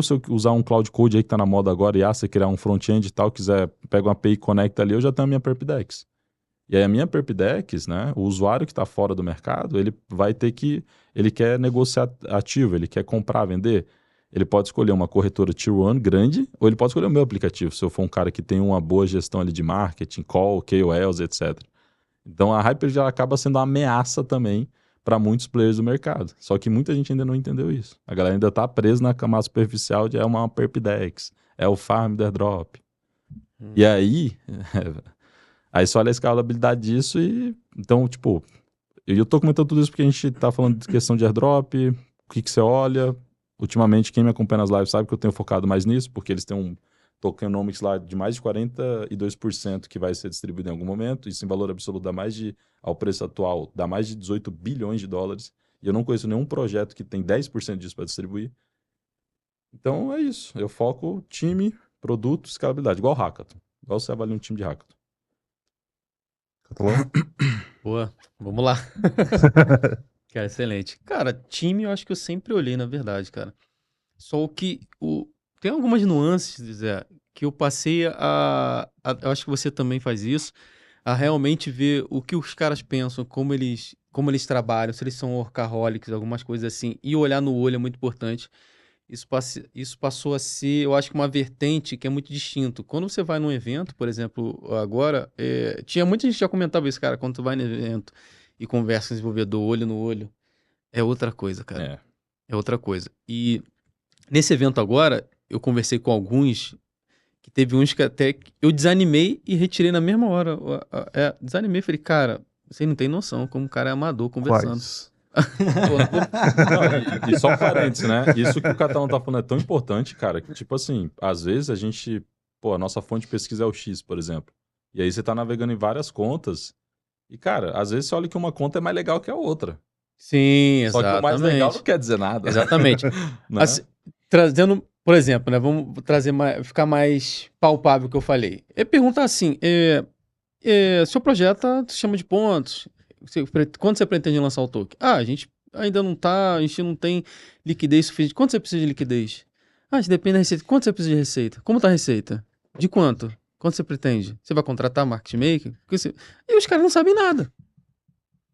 se eu usar um Cloud Code aí que tá na moda agora, e você criar um front-end e tal, quiser, pega uma API e conecta ali, eu já tenho a minha PerpDex. E aí a minha PerpDex, né, o usuário que está fora do mercado, ele vai ter ele quer negociar ativo, ele quer comprar, vender, ele pode escolher uma corretora Tier 1 grande, ou ele pode escolher o meu aplicativo, se eu for um cara que tem uma boa gestão ali de marketing, call, KOLs, etc. Então a Hyper já acaba sendo uma ameaça também para muitos players do mercado. Só que muita gente ainda não entendeu isso. A galera ainda está presa na camada superficial de uma PerpDex, é o farm do airdrop. E aí você olha a escalabilidade disso e... Então, tipo, eu tô comentando tudo isso porque a gente tá falando de questão de airdrop, o que você olha. Ultimamente, quem me acompanha nas lives sabe que eu tenho focado mais nisso, porque eles têm um tokenomics lá de mais de 42% que vai ser distribuído em algum momento. Isso em valor absoluto ao preço atual, dá mais de 18 bilhões de dólares. E eu não conheço nenhum projeto que tem 10% disso para distribuir. Então é isso. Eu foco time, produto, escalabilidade. Igual Hackathon. Igual você avalia um time de Hackathon. Boa, vamos lá. Cara, excelente. Cara, time eu acho que eu sempre olhei, na verdade, cara. Só que tem algumas nuances, Zé, que eu passei eu acho que você também faz isso, a realmente ver o que os caras pensam, como eles trabalham, se eles são workaholics, algumas coisas assim, e olhar no olho é muito importante. Isso passou a ser, eu acho que uma vertente que é muito distinto. Quando você vai num evento, por exemplo, agora, tinha muita gente que já comentava isso, cara, quando tu vai no evento e conversa com o desenvolvedor olho no olho, é outra coisa, cara. É outra coisa. E nesse evento agora, eu conversei com alguns, que teve uns que até eu desanimei e retirei na mesma hora. Desanimei, falei, cara, você não tem noção como o cara é amador conversando. Quais? E só um parênteses, né? Isso que o Catalão tá falando é tão importante, cara, que tipo assim, às vezes a nossa fonte de pesquisa é o X, por exemplo. E aí você tá navegando em várias contas e, cara, às vezes você olha que uma conta é mais legal que a outra. Sim, exatamente. Só que o mais legal não quer dizer nada. Exatamente. Né? trazendo, por exemplo, né? Vamos trazer ficar mais palpável o que eu falei. É perguntar assim: seu projeto chama de pontos. Quando você pretende lançar o token? A gente ainda não tá, a gente não tem liquidez suficiente. Quanto você precisa de liquidez? Isso depende da receita. Quanto você precisa de receita? Como tá a receita? De quanto? Quanto você pretende? Você vai contratar market maker? E os caras não sabem nada.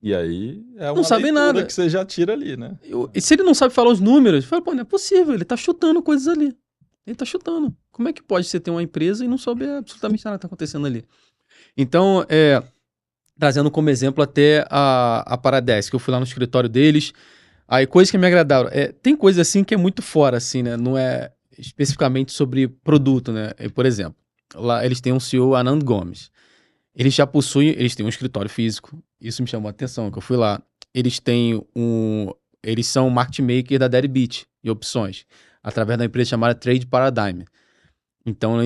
E aí é uma Não sabem leitura nada. que você já tira ali, né? E se ele não sabe falar os números, fala, pô, não é possível, ele tá chutando coisas ali. Ele tá chutando. Como é que pode você ter uma empresa e não saber absolutamente nada que tá acontecendo ali? Então, trazendo como exemplo até a Paradesk, que eu fui lá no escritório deles, aí coisas que me agradaram. Tem coisa assim que é muito fora, assim, né? Não é especificamente sobre produto, né? Por exemplo, lá eles têm um CEO, Anand Gomes. Eles já possuem, eles têm um escritório físico. Isso me chamou a atenção, que eu fui lá. Eles são market maker da Deribit e opções, através da empresa chamada Trade Paradigm. Então,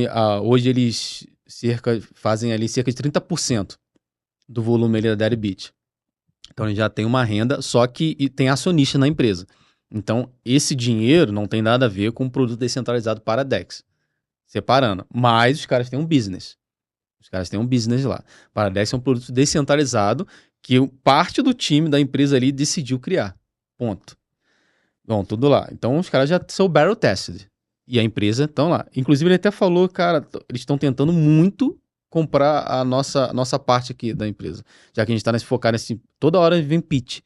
hoje eles fazem ali cerca de 30% do volume ali da Deribit. Então, ele já tem uma renda, só que tem acionista na empresa. Então, esse dinheiro não tem nada a ver com o produto descentralizado Paradex. Separando. Mas os caras têm um business. Os caras têm um business lá. Paradex é um produto descentralizado que parte do time da empresa ali decidiu criar. Ponto. Bom, tudo lá. Então, os caras já são barrel tested. E a empresa estão lá. Inclusive, ele até falou, cara, eles estão tentando muito comprar a nossa parte aqui da empresa. Já que a gente está nesse focar nesse... Toda hora vem pitch.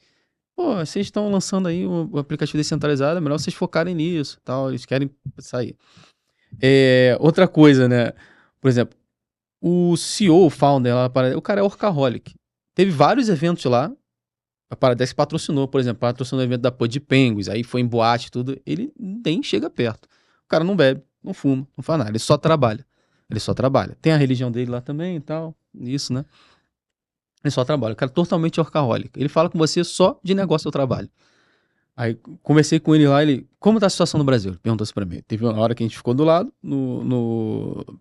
Pô, vocês estão lançando aí o aplicativo descentralizado, é melhor vocês focarem nisso, tal. Eles querem sair. Outra coisa, né? Por exemplo, o CEO, o founder lá, o cara é workaholic. Teve vários eventos lá. A Paradex patrocinou, por exemplo, patrocinou o evento da Pod de Penguins, aí foi em boate e tudo. Ele nem chega perto. O cara não bebe, não fuma, não faz nada. Ele só trabalha. Ele só trabalha. Tem a religião dele lá também e tal. Isso, né? Ele só trabalha. O cara é totalmente workaholic. Ele fala com você só de negócio do trabalho. Aí conversei com ele lá, como tá a situação no Brasil? Ele perguntou isso pra mim. Teve uma hora que a gente ficou do lado,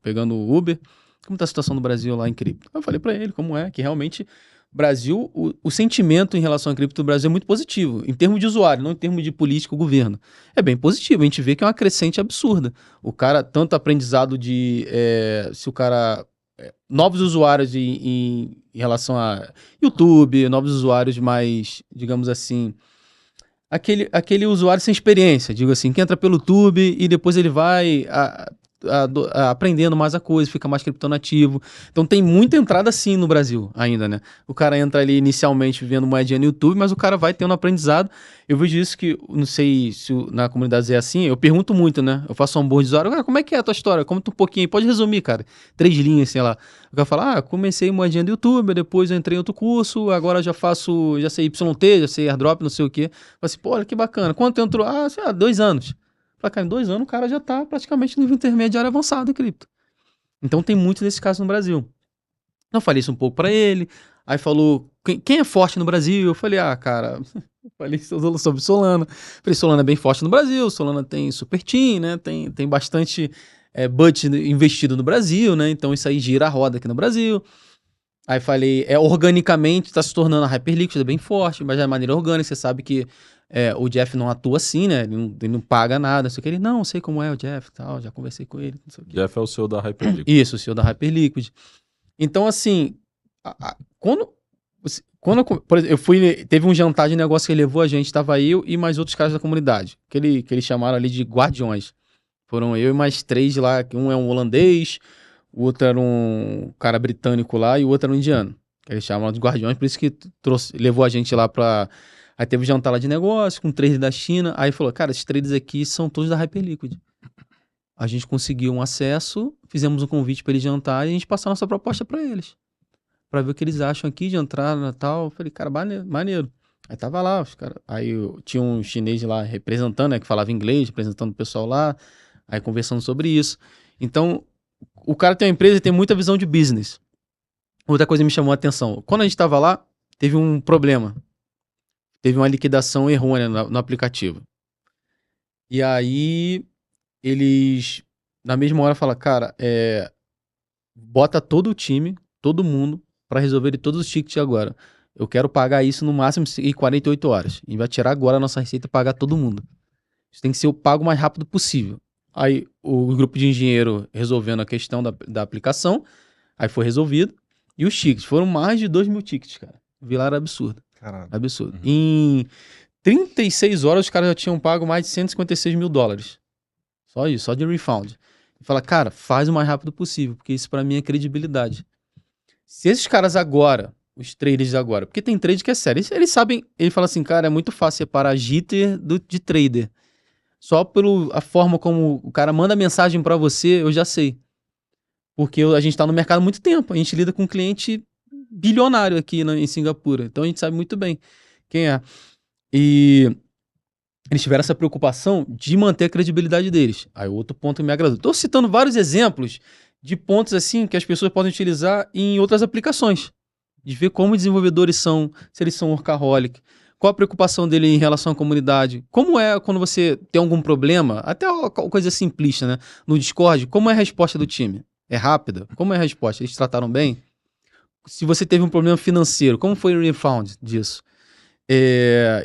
pegando o Uber. Como tá a situação no Brasil lá em cripto? Eu falei pra ele como é, que realmente Brasil, o sentimento em relação à cripto do Brasil é muito positivo, em termos de usuário, não em termos de política ou governo. É bem positivo, a gente vê que é uma crescente absurda. O cara, tanto aprendizado se o cara... novos usuários em relação a YouTube, novos usuários mais, digamos assim... Aquele usuário sem experiência, digo assim, que entra pelo YouTube e depois ele vai aprendendo mais a coisa, fica mais criptonativo. Então tem muita entrada assim no Brasil ainda, né? O cara entra ali inicialmente vendo moedinha no YouTube, mas o cara vai tendo aprendizado. Eu vejo isso que, não sei se na comunidade é assim, eu pergunto muito, né? Eu faço um onboard de usuário, cara, como é que é a tua história? Conta um pouquinho, pode resumir, cara. 3 linhas, sei lá. O cara fala, comecei moedinha do YouTube, depois eu entrei em outro curso, agora já sei YT, já sei airdrop, não sei o quê. Fala assim, pô, olha que bacana. Quanto entrou? 2 anos. Cara, em 2 anos o cara já tá praticamente no nível intermediário avançado em cripto. Então tem muito desse caso no Brasil. Eu falei isso um pouco pra ele, aí falou, quem é forte no Brasil? Eu falei, cara, eu falei sobre Solana. Falei, Solana é bem forte no Brasil, Solana tem super team, né, tem bastante budget investido no Brasil, né, então isso aí gira a roda aqui no Brasil. Aí falei, organicamente está se tornando a Hyperliquid, é bem forte, mas de maneira orgânica, você sabe que o Jeff não atua assim, né? Ele não paga nada. Só que ele, não, sei como é o Jeff e tal, já conversei com ele. Não sei o quê. Jeff é o CEO da Hyperliquid. Isso, o CEO da Hyperliquid. Então, assim, quando por exemplo, teve um jantar de negócio que ele levou a gente, tava eu e mais outros caras da comunidade, que eles chamaram ali de guardiões. Foram eu e mais 3 lá, um é um holandês, o outro era um cara britânico lá e o outro era um indiano. Que eles chamam de guardiões, por isso que levou a gente lá pra... Aí teve um jantar lá de negócio com traders da China. Aí falou, cara, esses traders aqui são todos da Hyperliquid. A gente conseguiu um acesso, fizemos um convite para eles jantar e a gente passou a nossa proposta para eles. Para ver o que eles acham aqui de entrar e tal. Eu falei, cara, maneiro. Aí tava lá, os caras. Aí tinha um chinês lá representando, né, que falava inglês, representando o pessoal lá. Aí conversando sobre isso. Então, o cara tem uma empresa e tem muita visão de business. Outra coisa que me chamou a atenção. Quando a gente tava lá, teve um problema. Teve uma liquidação errônea no aplicativo. E aí, eles, na mesma hora, falam, cara, bota todo o time, todo mundo, para resolver todos os tickets agora. Eu quero pagar isso no máximo em 48 horas. E vai tirar agora a nossa receita e pagar todo mundo. Isso tem que ser o pago o mais rápido possível. Aí o grupo de engenheiro resolvendo a questão da aplicação, aí foi resolvido. E os tickets, foram mais de 2 mil tickets, cara. O Vilar era absurdo. Caralho. Absurdo. Em 36 horas, os caras já tinham pago mais de 156 mil dólares. Só isso, só de refund. E fala, cara, faz o mais rápido possível, porque isso pra mim é credibilidade. Se esses caras agora, os traders agora, porque tem trade que é sério, eles sabem, ele fala assim, cara, é muito fácil separar jitter de trader. Só pela forma como o cara manda mensagem pra você, eu já sei. Porque a gente tá no mercado há muito tempo, a gente lida com um cliente bilionário aqui em Singapura, então a gente sabe muito bem quem é. E eles tiveram essa preocupação de manter a credibilidade deles. Aí outro ponto que me agradou. Estou citando vários exemplos de pontos assim que as pessoas podem utilizar em outras aplicações. De ver como os desenvolvedores são, se eles são workaholic, qual a preocupação dele em relação à comunidade, como é quando você tem algum problema, até uma coisa simplista, né? No Discord, como é a resposta do time? É rápida? Como é a resposta? Eles trataram bem? Se você teve um problema financeiro, como foi o refund disso?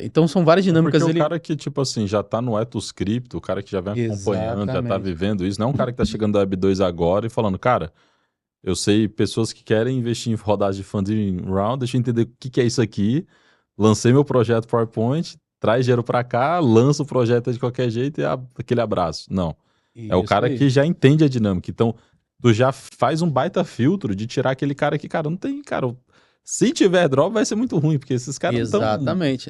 Então são várias dinâmicas porque ali. o cara que, tipo assim, já tá no Ethos Cripto, o cara que já vem acompanhando, já tá Exatamente. vivendo isso, não é um cara que tá chegando da Web2 agora e falando, cara, eu sei pessoas que querem investir em rodadas de funding round, deixa eu entender o que é isso aqui, lancei meu projeto PowerPoint, traz dinheiro pra cá, lança o projeto de qualquer jeito e aquele abraço. Não. É o Isso cara aí. que já entende a dinâmica. Então, tu já faz um baita filtro de tirar aquele cara que, cara, não tem, cara, se tiver drop vai ser muito ruim, porque esses caras não estão... Exatamente.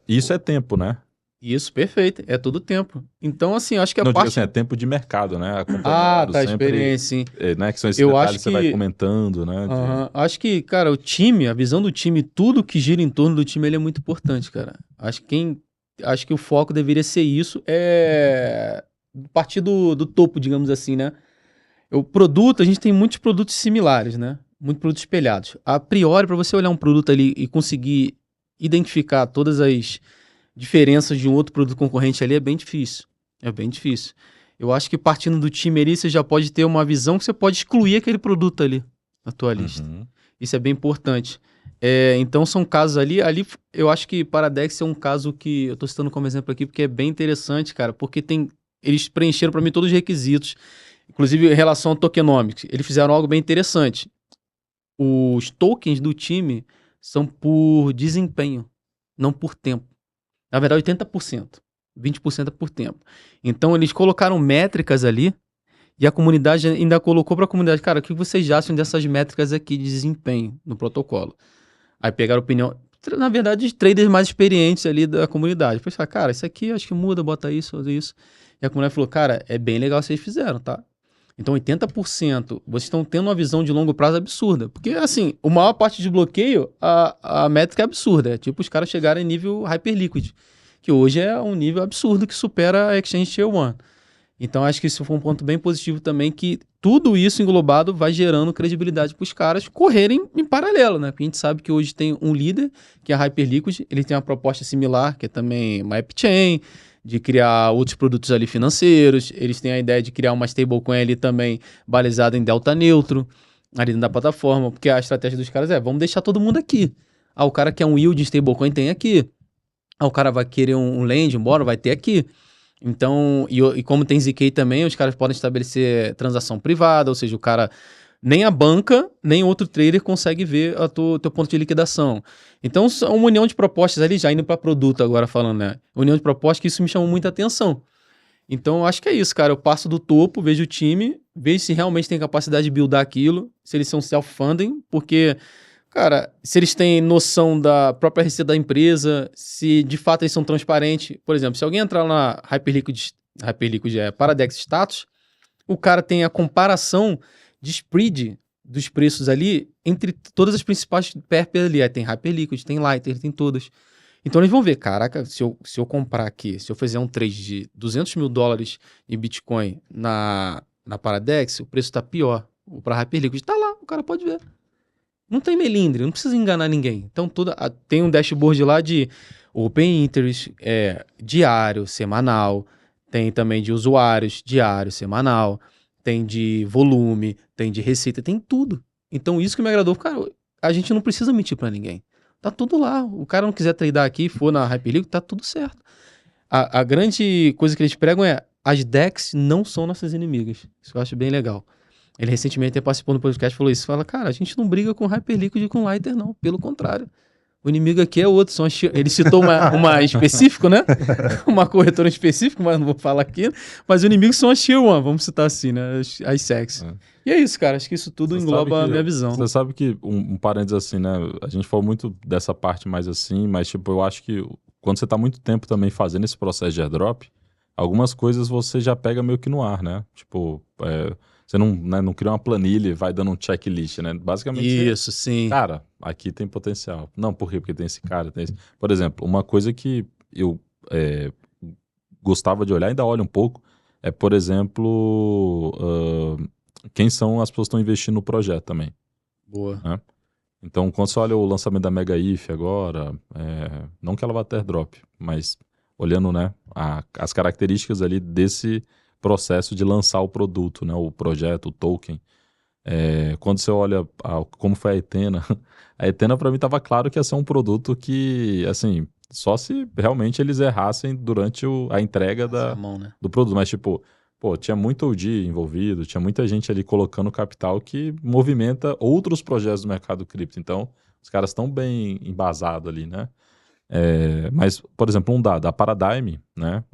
Isso é tempo, né? Isso, perfeito. É todo tempo. Então, assim, acho que a Não, digo parte... assim, é tempo de mercado, né? Ah, Acompanhando tá, sempre, experiência, sim. né? Que são esses Eu detalhes acho que você vai que- comentando, né? Aham. Acho que, cara, o time, a visão do time, tudo que gira em torno do time, ele é muito importante, cara. Acho que o foco deveria ser isso, partir do topo, digamos assim, né? O produto, a gente tem muitos produtos similares, né? Muitos produtos espelhados. A priori, para você olhar um produto ali e conseguir identificar todas as diferenças de um outro produto concorrente ali é bem difícil. É bem difícil. Eu acho que partindo do time ali, você já pode ter uma visão que você pode excluir aquele produto ali na tua lista. Uhum. Isso é bem importante. Então são casos ali eu acho que Paradex é um caso que eu tô citando como exemplo aqui porque é bem interessante, cara, porque eles preencheram para mim todos os requisitos, inclusive em relação ao tokenomics. Eles fizeram algo bem interessante. Os tokens do time são por desempenho, não por tempo. Na verdade, 80%. 20% é por tempo. Então, eles colocaram métricas ali e a comunidade ainda colocou para a comunidade, cara, o que vocês acham dessas métricas aqui de desempenho no protocolo? Aí pegaram opinião, na verdade, de traders mais experientes ali da comunidade. Falei, cara, isso aqui acho que muda, bota isso, fazer isso. E a comunidade falou, cara, é bem legal o que vocês fizeram, tá? Então, 80%, vocês estão tendo uma visão de longo prazo absurda. Porque, assim, a maior parte de bloqueio, a métrica é absurda. É tipo os caras chegarem em nível Hyperliquid, que hoje é um nível absurdo que supera a Exchange Tier 1. Então, acho que isso foi um ponto bem positivo também, que tudo isso englobado vai gerando credibilidade para os caras correrem em paralelo, né? Porque a gente sabe que hoje tem um líder, que é a Hyperliquid, ele tem uma proposta similar, que é também uma AppChain, de criar outros produtos ali financeiros, eles têm a ideia de criar uma stablecoin ali também balizada em delta neutro, ali dentro da plataforma, porque a estratégia dos caras vamos deixar todo mundo aqui. O cara quer um yield em stablecoin, tem aqui. O cara vai querer um lend, embora, vai ter aqui. Então, e como tem ZK também, os caras podem estabelecer transação privada, ou seja, o cara, nem a banca, nem outro trader consegue ver o teu ponto de liquidação. Então, é uma união de propostas ali, já indo para produto agora falando, né? União de propostas, que isso me chamou muita atenção. Então, eu acho que é isso, cara. Eu passo do topo, vejo o time, vejo se realmente tem capacidade de buildar aquilo, se eles são self-funding, porque, cara, se eles têm noção da própria receita da empresa, se de fato eles são transparentes. Por exemplo, se alguém entrar na Hyperliquid é Paradex Status, o cara tem a comparação de spread dos preços ali entre todas as principais pairs ali. Aí tem Hyperliquid, tem Lighter, tem todas. Então eles vão ver, caraca, se eu comprar aqui, se eu fizer um trade de 200 mil dólares em Bitcoin na Paradex, o preço tá pior. Para Hyperliquid tá lá, o cara pode ver. Não tem melindre, não precisa enganar ninguém. Então tem um dashboard lá de Open Interest, diário, semanal, tem também de usuários, diário, semanal, tem de volume, tem de receita, tem tudo. Então isso que me agradou, cara, a gente não precisa mentir para ninguém. Tá tudo lá. O cara não quiser tradar aqui, for na Hyperliquid, tá tudo certo. A grande coisa que eles pregam é as decks não são nossas inimigas. Isso eu acho bem legal. Ele recentemente até participou no podcast e falou isso. Fala, cara, a gente não briga com Hyperliquid e com Lighter, não. Pelo contrário. O inimigo aqui é outro. Ele citou uma específico, né? Uma corretora específica, mas não vou falar aqui. Mas o inimigo são as Tier 1, vamos citar assim, né? As SECs. E é isso, cara. Acho que isso tudo engloba a minha visão. Você sabe que, um parênteses assim, né? A gente falou muito dessa parte mais assim, mas tipo, eu acho que quando você tá muito tempo também fazendo esse processo de airdrop, algumas coisas você já pega meio que no ar, né? Tipo, você não cria uma planilha e vai dando um checklist, né? Basicamente, isso, sim. Cara, aqui tem potencial. Não, por quê? Porque tem esse cara, tem esse... Por exemplo, uma coisa que eu gostava de olhar, ainda olho um pouco, é, por exemplo, quem são as pessoas que estão investindo no projeto também. Boa. Né? Então, quando você olha o lançamento da Mega If agora, não que ela vá ter drop, mas olhando, né, as características ali desse processo de lançar o produto, né, o projeto, o token. Quando você olha como foi a Ethena, a Ethena para mim estava claro que ia ser um produto que, assim, só se realmente eles errassem durante a entrega do produto, mas tipo, pô, tinha muito OG envolvido, tinha muita gente ali colocando capital que movimenta outros projetos do mercado cripto, então os caras estão bem embasados ali, né? Mas, por exemplo, um dado, a Paradigm, né?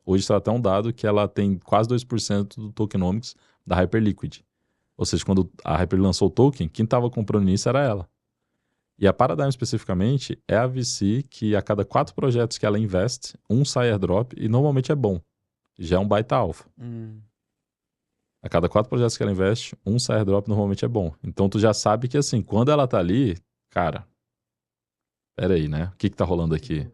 Hoje está até um dado que ela tem quase 2% do tokenomics da Hyperliquid. Ou seja, quando a Hyper lançou o token, quem estava comprando isso era ela. E a Paradigm, especificamente, é a VC que a cada 4 projetos que ela investe, um sai airdrop e normalmente é bom. Já é um baita alfa. A cada 4 projetos que ela investe, um sai airdrop normalmente é bom. Então tu já sabe que, assim, quando ela tá ali, cara, peraí, né? O que tá rolando aqui?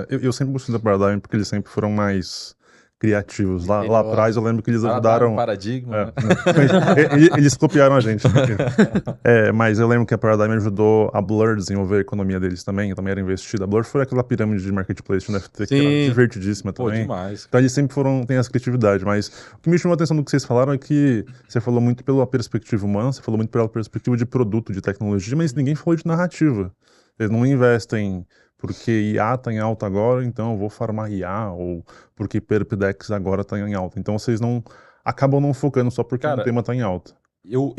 Eu sempre gostei da Paradigm porque eles sempre foram mais criativos. Lá atrás eu lembro que eles ajudaram... Paradigma, né? Eles copiaram a gente. Mas eu lembro que a Paradigm ajudou a Blur a desenvolver a economia deles também era investida. A Blur foi aquela pirâmide de marketplace de NFT que era divertidíssima também. Pô, demais. Então eles sempre têm essa criatividade, mas o que me chamou a atenção do que vocês falaram é que você falou muito pela perspectiva humana, você falou muito pela perspectiva de produto, de tecnologia, mas ninguém falou de narrativa. Eles não investem porque IA está em alta agora, então eu vou farmar IA, ou porque Perpdex agora está em alta. Então vocês acabam não focando só porque o tema está em alta. Eu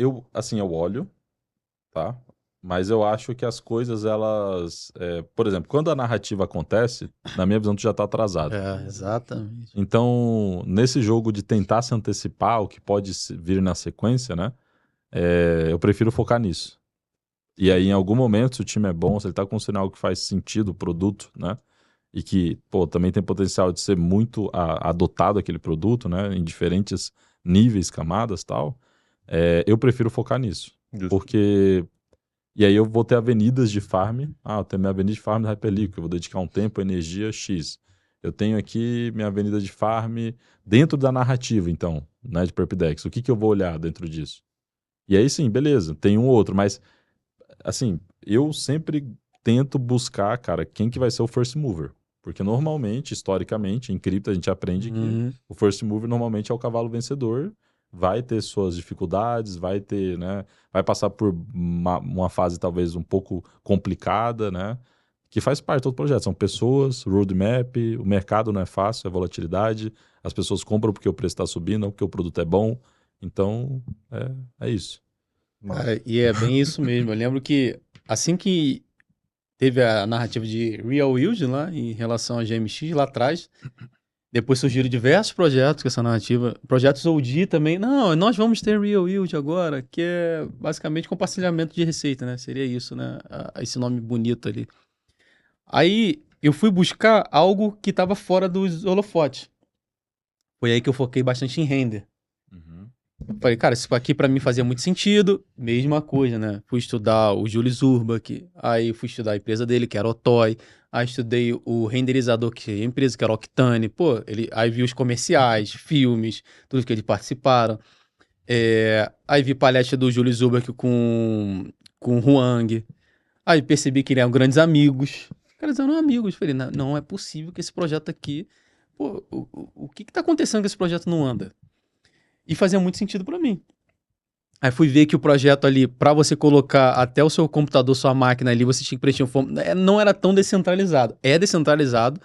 olho, tá? Mas eu acho que as coisas, elas... por exemplo, quando a narrativa acontece, na minha visão, tu já tá atrasado. Exatamente. Então, nesse jogo de tentar se antecipar o que pode vir na sequência, né? Eu prefiro focar nisso. E aí, em algum momento, se o time é bom, se ele tá com um sinal que faz sentido, o produto, né? E que, pô, também tem potencial de ser muito adotado aquele produto, né? Em diferentes níveis, camadas e tal. Eu prefiro focar nisso. Justo. Porque... E aí eu vou ter avenidas de farm. Eu tenho minha avenida de farm da Hyperliquid, eu vou dedicar um tempo, energia X. Eu tenho aqui minha avenida de farm dentro da narrativa, então, né? De Perpdex. O que eu vou olhar dentro disso? E aí sim, beleza, tem um ou outro, mas... Assim, eu sempre tento buscar, cara, quem que vai ser o first mover. Porque normalmente, historicamente, em cripto a gente aprende que o first mover normalmente é o cavalo vencedor, vai ter suas dificuldades, vai ter, né, vai passar por uma fase talvez um pouco complicada, né, que faz parte do todo projeto. São pessoas, roadmap, o mercado não é fácil, é volatilidade, as pessoas compram porque o preço está subindo, não porque o produto é bom. Então, é isso. E é bem isso mesmo. Eu lembro que assim que teve a narrativa de Real Yield lá em relação a GMX lá atrás, depois surgiram diversos projetos com essa narrativa. Projetos OG também. Não, nós vamos ter Real Yield agora, que é basicamente compartilhamento de receita, né? Seria isso, né? Esse nome bonito ali. Aí eu fui buscar algo que estava fora dos holofotes. Foi aí que eu foquei bastante em render. Falei, cara, isso aqui pra mim fazia muito sentido. Mesma coisa, né? Fui estudar o Julius Urbach, aí fui estudar a empresa dele, que era o Toy. Aí estudei o renderizador, que é a empresa, que era o Octane. Pô, aí vi os comerciais, filmes, tudo que eles participaram. Aí vi palestra do Julius Urbach com o Huang. Aí percebi que eles eram grandes amigos. Os caras eram amigos. Falei, não é possível que esse projeto aqui... Pô, o que tá acontecendo que esse projeto não anda? E fazia muito sentido pra mim. Aí fui ver que o projeto ali, pra você colocar até o seu computador, sua máquina ali, você tinha que preencher um formulário. Não era tão descentralizado. É descentralizado,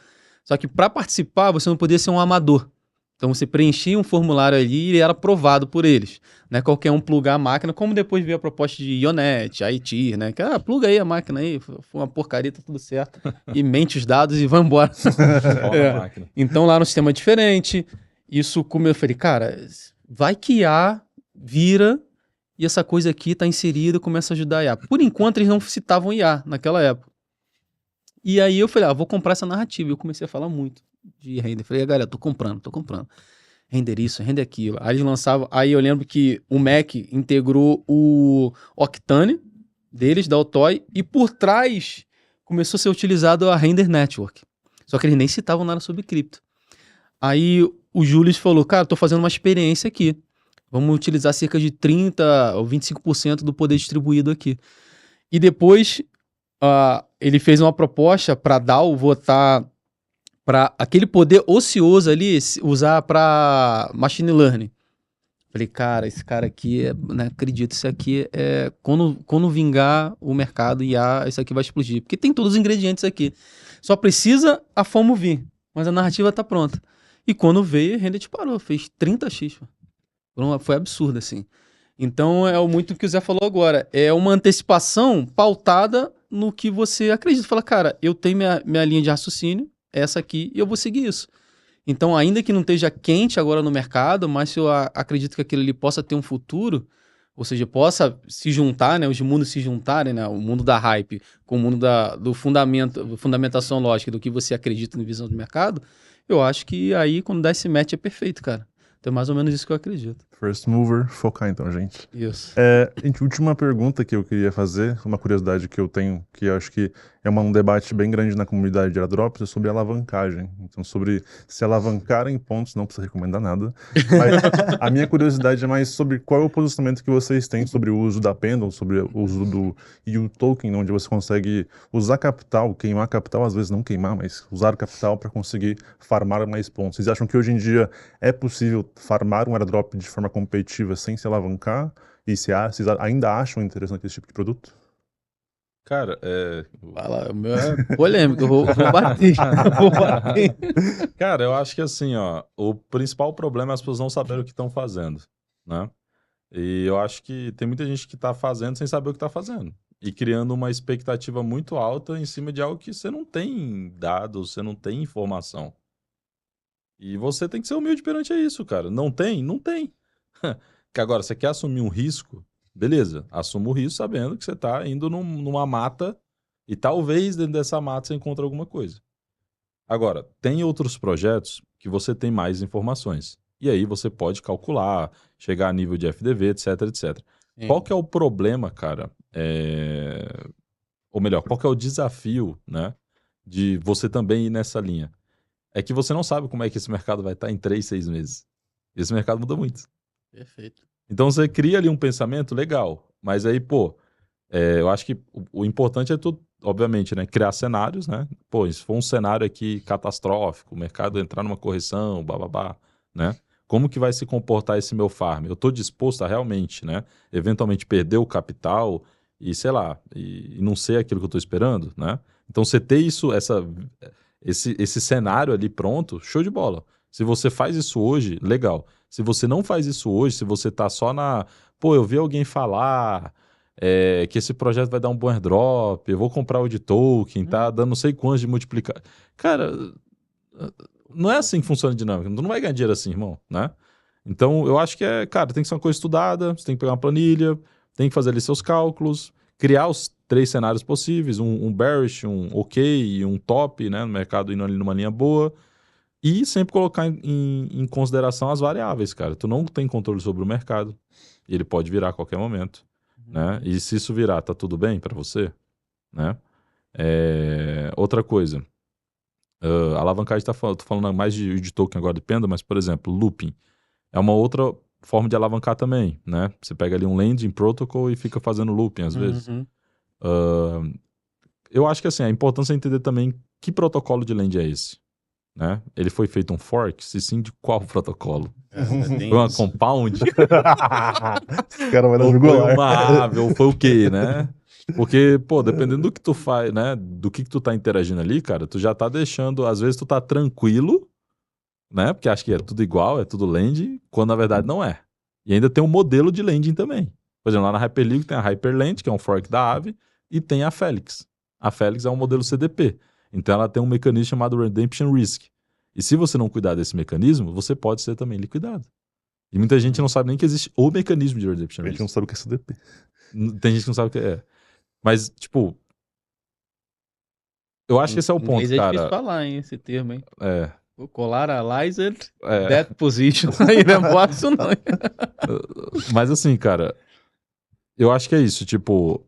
Só que para participar, você não podia ser um amador. Então você preenchia um formulário ali e ele era aprovado por eles. Não é qualquer um plugar a máquina, como depois veio a proposta de Ionet, IT, né? Que, pluga aí a máquina aí, foi uma porcaria, tá tudo certo. E mente os dados e vai embora. Então lá no sistema é diferente. Isso, como eu falei, cara, vai que IA vira e essa coisa aqui tá inserida e começa a ajudar a IA. Por enquanto eles não citavam IA naquela época. E aí eu falei, vou comprar essa narrativa. Eu comecei a falar muito de render. Falei, galera, tô comprando. Render isso, render aquilo. Aí eles lançavam. Aí eu lembro que o Mac integrou o Octane deles, da Altoy, e por trás começou a ser utilizado a Render Network. Só que eles nem citavam nada sobre cripto. Aí o Julius falou, cara, tô fazendo uma experiência aqui. Vamos utilizar cerca de 30% ou 25% do poder distribuído aqui. E depois ele fez uma proposta para DAO votar para aquele poder ocioso ali, usar para machine learning. Falei, cara, esse cara aqui, não acredito, isso aqui é... Quando vingar o mercado IA, isso aqui vai explodir. Porque tem todos os ingredientes aqui. Só precisa a FOMO vir, mas a narrativa tá pronta. E quando veio, a renda disparou, fez 30x. Foi absurdo, assim. Então, é muito o que o Zé falou agora. É uma antecipação pautada no que você acredita. Fala, cara, eu tenho minha linha de raciocínio, essa aqui, e eu vou seguir isso. Então, ainda que não esteja quente agora no mercado, mas se eu acredito que aquilo ali possa ter um futuro, ou seja, possa se juntar, né, os mundos se juntarem, né, o mundo da hype com o mundo do fundamentação lógica, do que você acredita na visão do mercado, eu acho que aí, quando dá esse match, é perfeito, cara. Então, é mais ou menos isso que eu acredito. First mover, focar então, gente. Isso. Gente, última pergunta que eu queria fazer, uma curiosidade que eu tenho, que eu acho que é um debate bem grande na comunidade de airdrops, é sobre alavancagem. Então, sobre se alavancar em pontos, não precisa recomendar nada. Mas a minha curiosidade é mais sobre qual é o posicionamento que vocês têm sobre o uso da Pendle, sobre o uso do yield token, onde você consegue usar capital, queimar capital, às vezes não queimar, mas usar capital para conseguir farmar mais pontos. Vocês acham que hoje em dia é possível farmar um airdrop de forma competitiva sem se alavancar? E vocês ainda acham interessante esse tipo de produto? Cara, Fala, o meu é polêmico, eu vou bater. Vou bater. Cara, eu acho que assim, o principal problema é as pessoas não saberem o que estão fazendo, né? E eu acho que tem muita gente que tá fazendo sem saber o que tá fazendo. E criando uma expectativa muito alta em cima de algo que você não tem dados, você não tem informação. E você tem que ser humilde perante isso, cara. Não tem? Não tem. Que agora, você quer assumir um risco? Beleza, assuma o risco sabendo que você tá indo numa mata e talvez dentro dessa mata você encontre alguma coisa. Agora, tem outros projetos que você tem mais informações. E aí você pode calcular, chegar a nível de FDV, etc, etc. Qual que é o problema, cara? Ou melhor, qual que é o desafio, né, de você também ir nessa linha? É que você não sabe como é que esse mercado vai estar em 3, 6 meses. Esse mercado muda muito. Perfeito. Então você cria ali um pensamento legal, mas aí, eu acho que o importante é tudo, obviamente, né, criar cenários, né? Se for um cenário aqui catastrófico, o mercado entrar numa correção, bababá, né? Como que vai se comportar esse meu farm? Eu estou disposto a realmente, né, eventualmente perder o capital e, sei lá, e não ser aquilo que eu estou esperando, né? Então você ter esse cenário ali pronto, show de bola. Se você faz isso hoje, legal. Se você não faz isso hoje, se você tá só eu vi alguém falar que esse projeto vai dar um bom airdrop, eu vou comprar o de token, tá dando não sei quantos de multiplicar. Cara, não é assim que funciona a dinâmica. Tu não vai ganhar dinheiro assim, irmão, né? Então, eu acho que cara, tem que ser uma coisa estudada, você tem que pegar uma planilha, tem que fazer ali seus cálculos, criar os 3 cenários possíveis, um bearish, um ok e um top, né, no mercado indo ali numa linha boa. E sempre colocar em consideração as variáveis, cara. Tu não tem controle sobre o mercado. Ele pode virar a qualquer momento, né? E se isso virar, tá tudo bem para você, né? Outra coisa. Alavancagem, tô falando mais de token agora de Pendle, mas, por exemplo, looping. É uma outra forma de alavancar também, né? Você pega ali um lending protocol e fica fazendo looping, às vezes. Eu acho que, assim, a importância é entender também que protocolo de lend é esse. Né? Ele foi feito um fork? Se sim, de qual protocolo? Foi uma compound? Esse cara vai dar ou jugular. foi uma ave, ou foi o quê, né? Porque, pô, dependendo do que tu faz, né? Do que tu tá interagindo ali, cara, tu já tá deixando. Às vezes tu tá tranquilo, né? Porque acha que é tudo igual, é tudo landing, quando na verdade não é. E ainda tem um modelo de landing também. Por exemplo, lá na Hyperliquid tem a Hyperland, que é um fork da Aave, e tem a Felix. A Felix é um modelo CDP. Então ela tem um mecanismo chamado Redemption Risk. E se você não cuidar desse mecanismo, você pode ser também liquidado. E muita gente não sabe nem que existe o mecanismo de Redemption A gente Risk. não sabe o que é CDP. Tem gente que não sabe o que é. Mas, tipo, eu acho que esse é o ponto, Inglês é difícil cara. falar, hein, esse termo, hein? É. O Collateralized É. Debt Position. Aí não é fácil, não. Mas assim, cara, eu acho que é isso, tipo,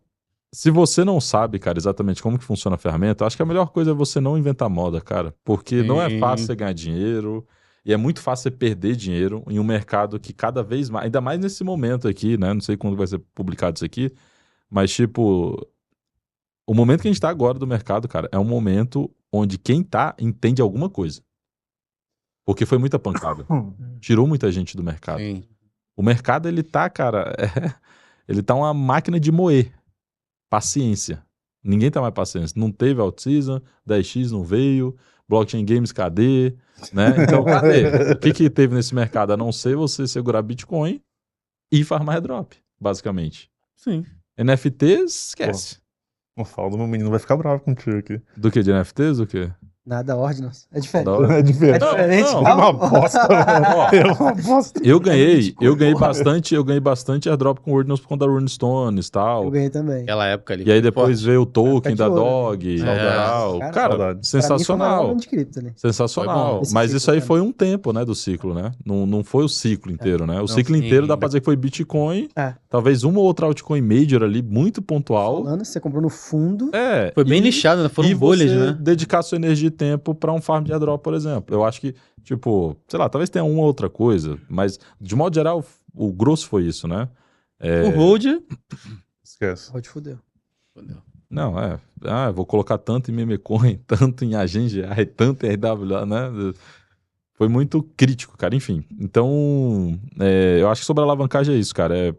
se você não sabe, cara, exatamente como que funciona a ferramenta, eu acho que a melhor coisa é você não inventar moda, cara, porque não é fácil você ganhar dinheiro e é muito fácil você perder dinheiro em um mercado que cada vez mais, ainda mais nesse momento aqui, né, não sei quando vai ser publicado isso aqui, mas tipo, o momento que a gente tá agora do mercado, cara, é um momento onde quem tá entende alguma coisa. Porque foi muita pancada. Tirou muita gente do mercado. Sim. O mercado, ele tá, cara, ele tá uma máquina de moer. Paciência. Ninguém tá mais paciência. Não teve out-season, 10x não veio, blockchain games cadê? Né? Então, cadê? O que teve nesse mercado? A não ser você segurar Bitcoin e farmar airdrop, basicamente. Sim. NFTs, esquece. Não fala, meu menino vai ficar bravo contigo aqui. Do que? De NFTs? Do que? Nada Ordinals. É diferente. Da hora. É diferente. É diferente. Não, É uma bosta, Ó, velho. É uma bosta. Eu ganhei bastante airdrop com Ordinals por conta da Runestones e tal. Eu ganhei também. Aquela época ali. E aí foi depois forte. veio o token Época da de ouro, Dog e Saudades. tal. Cara, Cara, saudades. Pra mim, foi o sensacional. melhor ano de cripto, né? Sensacional. Foi bom. Esse Mas ciclo, isso aí cara. foi um tempo, né, do ciclo, né? Não foi o ciclo inteiro, né? O ciclo sim. inteiro dá pra dizer que foi Bitcoin, É. talvez uma ou outra altcoin major ali, muito pontual. Solana, você comprou no fundo. É. Foi bem nichado, né? Foram e bolhas, você né? dedicar sua energia e tempo pra um farm de airdrop, por exemplo. Eu acho que, tipo, sei lá, talvez tenha uma ou outra coisa, mas de modo geral, o grosso foi isso, né? O hold. Esquece. Pode fudeu. Não, eu vou colocar tanto em memecoin, tanto em AgenGI, tanto em RWA, né? Foi muito crítico, cara, enfim. Então, eu acho que sobre a alavancagem é isso, cara.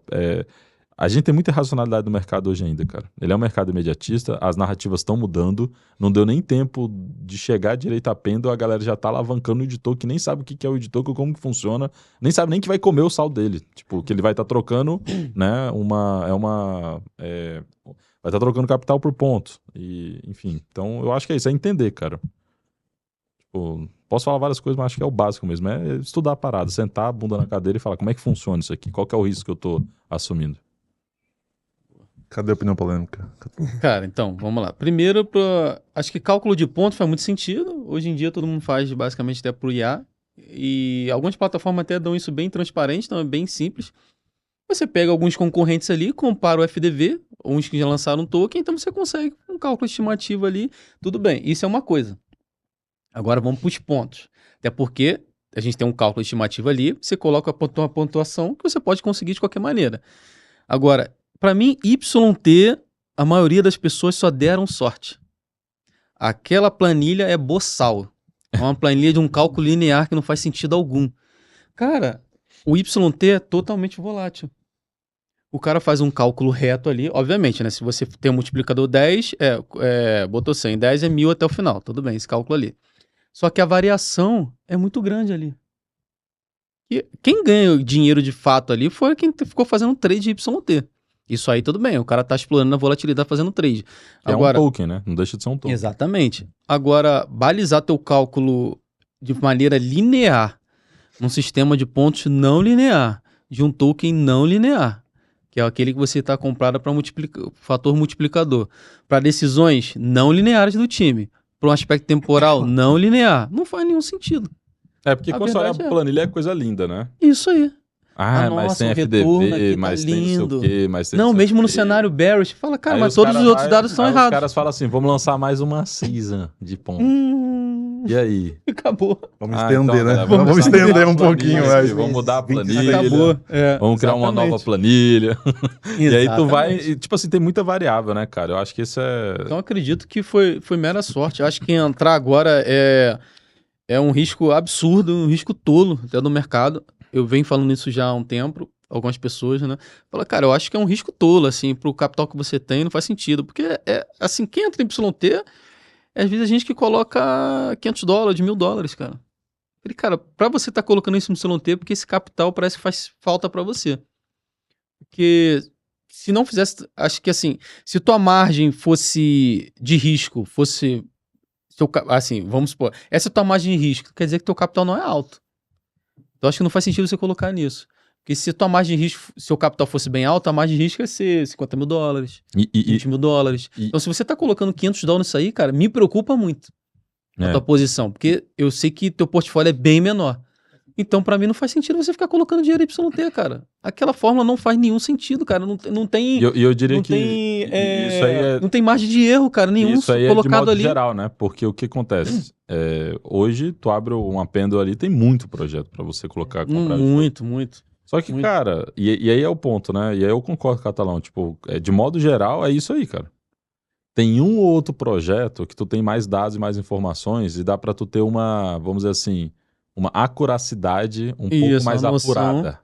A gente tem muita irracionalidade no mercado hoje ainda, cara. Ele é um mercado imediatista, as narrativas estão mudando, não deu nem tempo de chegar direito a pêndulo, a galera já tá alavancando o editor que nem sabe o que é o editor, como que funciona, nem sabe nem que vai comer o saldo dele. Tipo, que ele vai estar trocando, né, vai estar trocando capital por ponto. E, enfim, então eu acho que é isso, é entender, cara. Tipo, posso falar várias coisas, mas acho que é o básico mesmo, é estudar a parada, sentar a bunda na cadeira e falar como é que funciona isso aqui, qual que é o risco que eu tô assumindo. Cadê a opinião polêmica? Cara, então, vamos lá. Primeiro, acho que cálculo de pontos faz muito sentido. Hoje em dia todo mundo faz basicamente até pro IA. E algumas plataformas até dão isso bem transparente, então é bem simples. Você pega alguns concorrentes ali, compara o FDV, uns que já lançaram um token, então você consegue um cálculo estimativo ali. Tudo bem, isso é uma coisa. Agora vamos para os pontos. Até porque a gente tem um cálculo estimativo ali, você coloca uma pontuação que você pode conseguir de qualquer maneira. Agora, para mim, YT, a maioria das pessoas só deram sorte. Aquela planilha é boçal. É uma planilha de um cálculo linear que não faz sentido algum. Cara, o YT é totalmente volátil. O cara faz um cálculo reto ali, obviamente, né? Se você tem um multiplicador 10, botou 100, 10 é 1000 até o final. Tudo bem, esse cálculo ali. Só que a variação é muito grande ali. E quem ganha dinheiro de fato ali foi quem ficou fazendo trade YT. Isso aí tudo bem, o cara tá explorando a volatilidade fazendo trade. Agora, é um token, né? Não deixa de ser um token. Exatamente. Agora, balizar teu cálculo de maneira linear num sistema de pontos não linear, de um token não linear, que é aquele que você está comprado para fator multiplicador, para decisões não lineares do time, para um aspecto temporal não linear, não faz nenhum sentido. Porque quando você olha a planilha é coisa linda, né? Isso aí. Mas tem FDV, mas tem não sei o quê, mas tem não, mesmo no cenário bearish, fala, cara, aí mas todos os outros dados estão errados. Os caras falam assim, vamos lançar mais uma season de ponto. E aí? Acabou. Vamos estender, então, né? galera, vamos estender um pouquinho. Vamos mudar a planilha. Acabou. Vamos criar uma nova planilha. E aí tu vai... Tipo assim, tem muita variável, né, cara? Eu acho que isso é... Então acredito que foi mera sorte. Eu acho que entrar agora é um risco absurdo, um risco tolo até no mercado. Eu venho falando isso já há um tempo. algumas pessoas, né? Fala, cara, eu acho que é um risco tolo, assim, pro capital que você tem, não faz sentido. Porque, assim, quem entra em YT, às vezes a gente que coloca $500, $1.000, cara. Falei, cara, pra você estar colocando isso no YT, porque esse capital parece que faz falta pra você. Porque se não fizesse, acho que assim, se tua margem fosse de risco, fosse, assim, vamos supor, essa é a tua margem de risco, quer dizer que teu capital não é alto. Então acho que não faz sentido você colocar nisso. Porque se a tua margem de risco, se o capital fosse bem alto, a margem de risco ia ser $50.000, $20.000. Então se você tá colocando $500 nisso aí, cara, me preocupa muito a tua posição, porque eu sei que teu portfólio é bem menor. Então, pra mim, não faz sentido você ficar colocando dinheiro em YT, cara. Aquela fórmula não faz nenhum sentido, cara. Não tem. Eu diria não que tem, isso aí é. Não tem margem de erro, cara, nenhum Isso aí colocado é de modo ali. geral, né? Porque o que acontece? Hoje, tu abre uma pêndulo ali, tem muito projeto pra você colocar. Muito. Só que, cara, e aí é o ponto, né? E aí eu concordo com o Catalão. Tipo, de modo geral, é isso aí, cara. Tem um ou outro projeto que tu tem mais dados e mais informações e dá pra tu ter uma, vamos dizer assim, uma acuracidade um pouco mais apurada.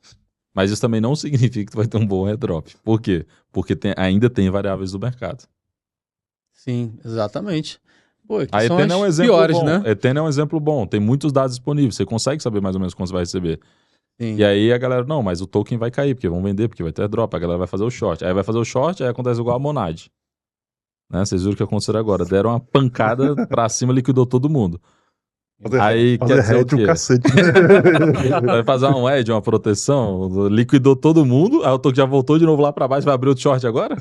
Mas isso também não significa que tu vai ter um bom airdrop. Por quê? Porque ainda tem variáveis do mercado. Sim, exatamente. Pô, a são Ethena é um exemplo piores, bom. né? Ethena é um exemplo bom. Tem muitos dados disponíveis. Você consegue saber mais ou menos quando você vai receber. Sim. E aí a galera, não, mas o token vai cair, porque vão vender, porque vai ter airdrop. A galera vai fazer o short. Aí vai fazer o short, aí acontece igual a Monad. Né? Vocês viram o que aconteceu agora. Deram uma pancada pra cima, liquidou todo mundo. Aí quer dizer o quê? Cacete. Vai fazer um edge, uma proteção, liquidou todo mundo, aí o token já voltou de novo lá pra baixo, vai abrir outro short agora?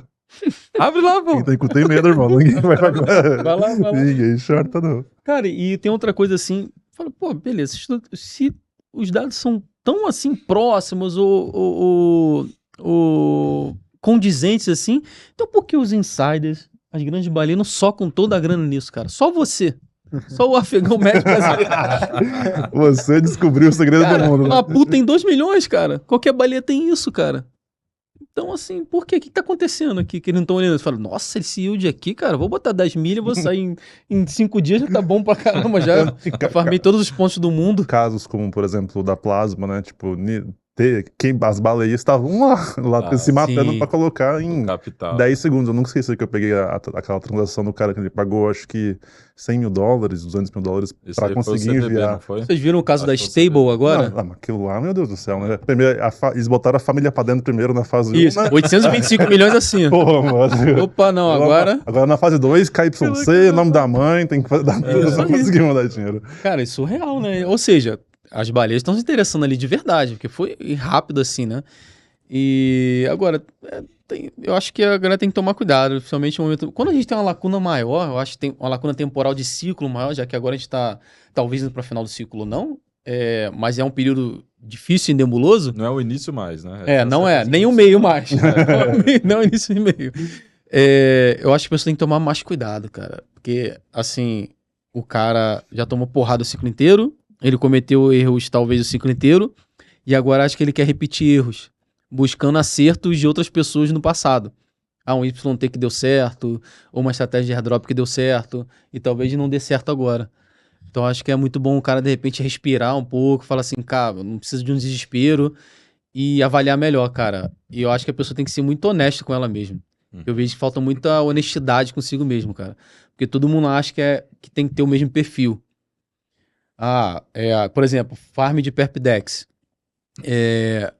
Abre lá, pô. Tem medo, irmão. Ninguém vai agora. Vai lá. Ninguém shorta, não. Cara, e tem outra coisa assim, fala, pô, beleza, se os dados são tão assim próximos ou condizentes assim, então por que os insiders, as grandes baleias, não socam toda a grana nisso, cara? Só você. Só o afegão médio brasileiro. Você descobriu o segredo do mundo. Uma puta tem 2 milhões, cara. Qualquer baleia tem isso, cara. Então, assim, por quê? O que tá acontecendo aqui? Que eles não estão olhando. Eles falam, nossa, esse yield aqui, cara, vou botar 10 milhas, vou sair em 5 dias, já tá bom pra caramba. Já farmei todos os pontos do mundo. Casos como, por exemplo, o da Plasma, né? Tipo, as baleias estavam lá se matando pra colocar em capital. 10 segundos. Eu nunca esqueci que eu peguei aquela transação do cara que ele pagou, acho que $100 mil, $200 mil pra conseguir enviar. Vocês viram o caso da Stable agora? Não, mas aquilo lá, meu Deus do céu, né? Primeiro, eles botaram a família pra dentro primeiro na fase 1. Isso, 825 milhões assim. Porra, mano. Opa, não, agora... Agora na fase 2, KYC, nome da mãe, tem que dar tudo pra conseguir mandar dinheiro. Cara, isso é surreal, né? Ou seja... As baleias estão se interessando ali de verdade, porque foi rápido assim, né? E agora, eu acho que a galera tem que tomar cuidado, principalmente no momento... Quando a gente tem uma lacuna maior, eu acho que tem uma lacuna temporal de ciclo maior, já que agora a gente tá talvez indo para final do ciclo não, mas é um período difícil e nebuloso. Não é o início mais, né? Não é, nem o meio mais. Não é o início e meio. Eu acho que a pessoa tem que tomar mais cuidado, cara. Porque, assim, o cara já tomou porrada o ciclo inteiro, ele cometeu erros talvez o ciclo inteiro, e agora acho que ele quer repetir erros, buscando acertos de outras pessoas no passado. Um YT que deu certo, ou uma estratégia de airdrop que deu certo, e talvez não dê certo agora. Então acho que é muito bom o cara de repente respirar um pouco, falar assim, cara, não precisa de um desespero, e avaliar melhor, cara. E eu acho que a pessoa tem que ser muito honesta com ela mesma. Eu vejo que falta muita honestidade consigo mesmo, cara. Porque todo mundo acha que tem que ter o mesmo perfil. Por exemplo, farm de Perpdex.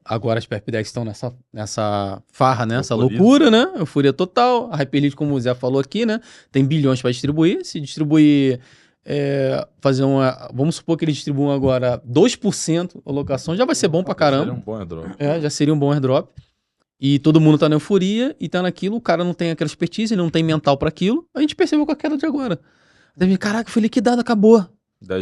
Agora as Perpdex estão nessa farra, né? Essa loucura, né? Euforia total. A Hyperliquid, como o Zé falou aqui, né? Tem bilhões para distribuir. Se distribuir, vamos supor que eles distribuam agora 2% a alocação, já vai ser bom pra caramba. Seria um bom airdrop. Já seria um bom airdrop. E todo mundo tá na euforia e tá naquilo, o cara não tem aquela expertise, ele não tem mental para aquilo. A gente percebeu com a queda de agora. Caraca, foi liquidado, acabou.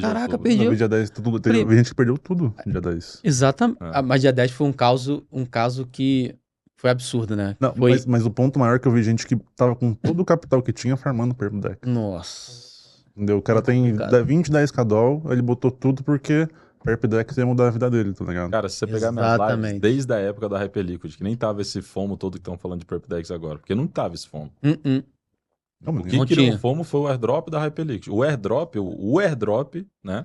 Caraca, perdeu. No dia 10, teve gente que perdeu tudo no dia 10. Exatamente. Mas dia 10 foi um caso que foi absurdo, né? Não, mas o ponto maior é que eu vi gente que tava com todo o capital que tinha farmando Perpdex. Nossa. Entendeu? O cara tem 20, 10k doll, ele botou tudo porque Perpdex ia mudar a vida dele, tá ligado? Cara, se você pegar minhas lives, desde a época da Hyperliquid, que nem tava esse FOMO todo que estão falando de Perpdex agora, porque não tava esse FOMO. O que criou o FOMO foi o airdrop da Hyperliquid. O airdrop, né?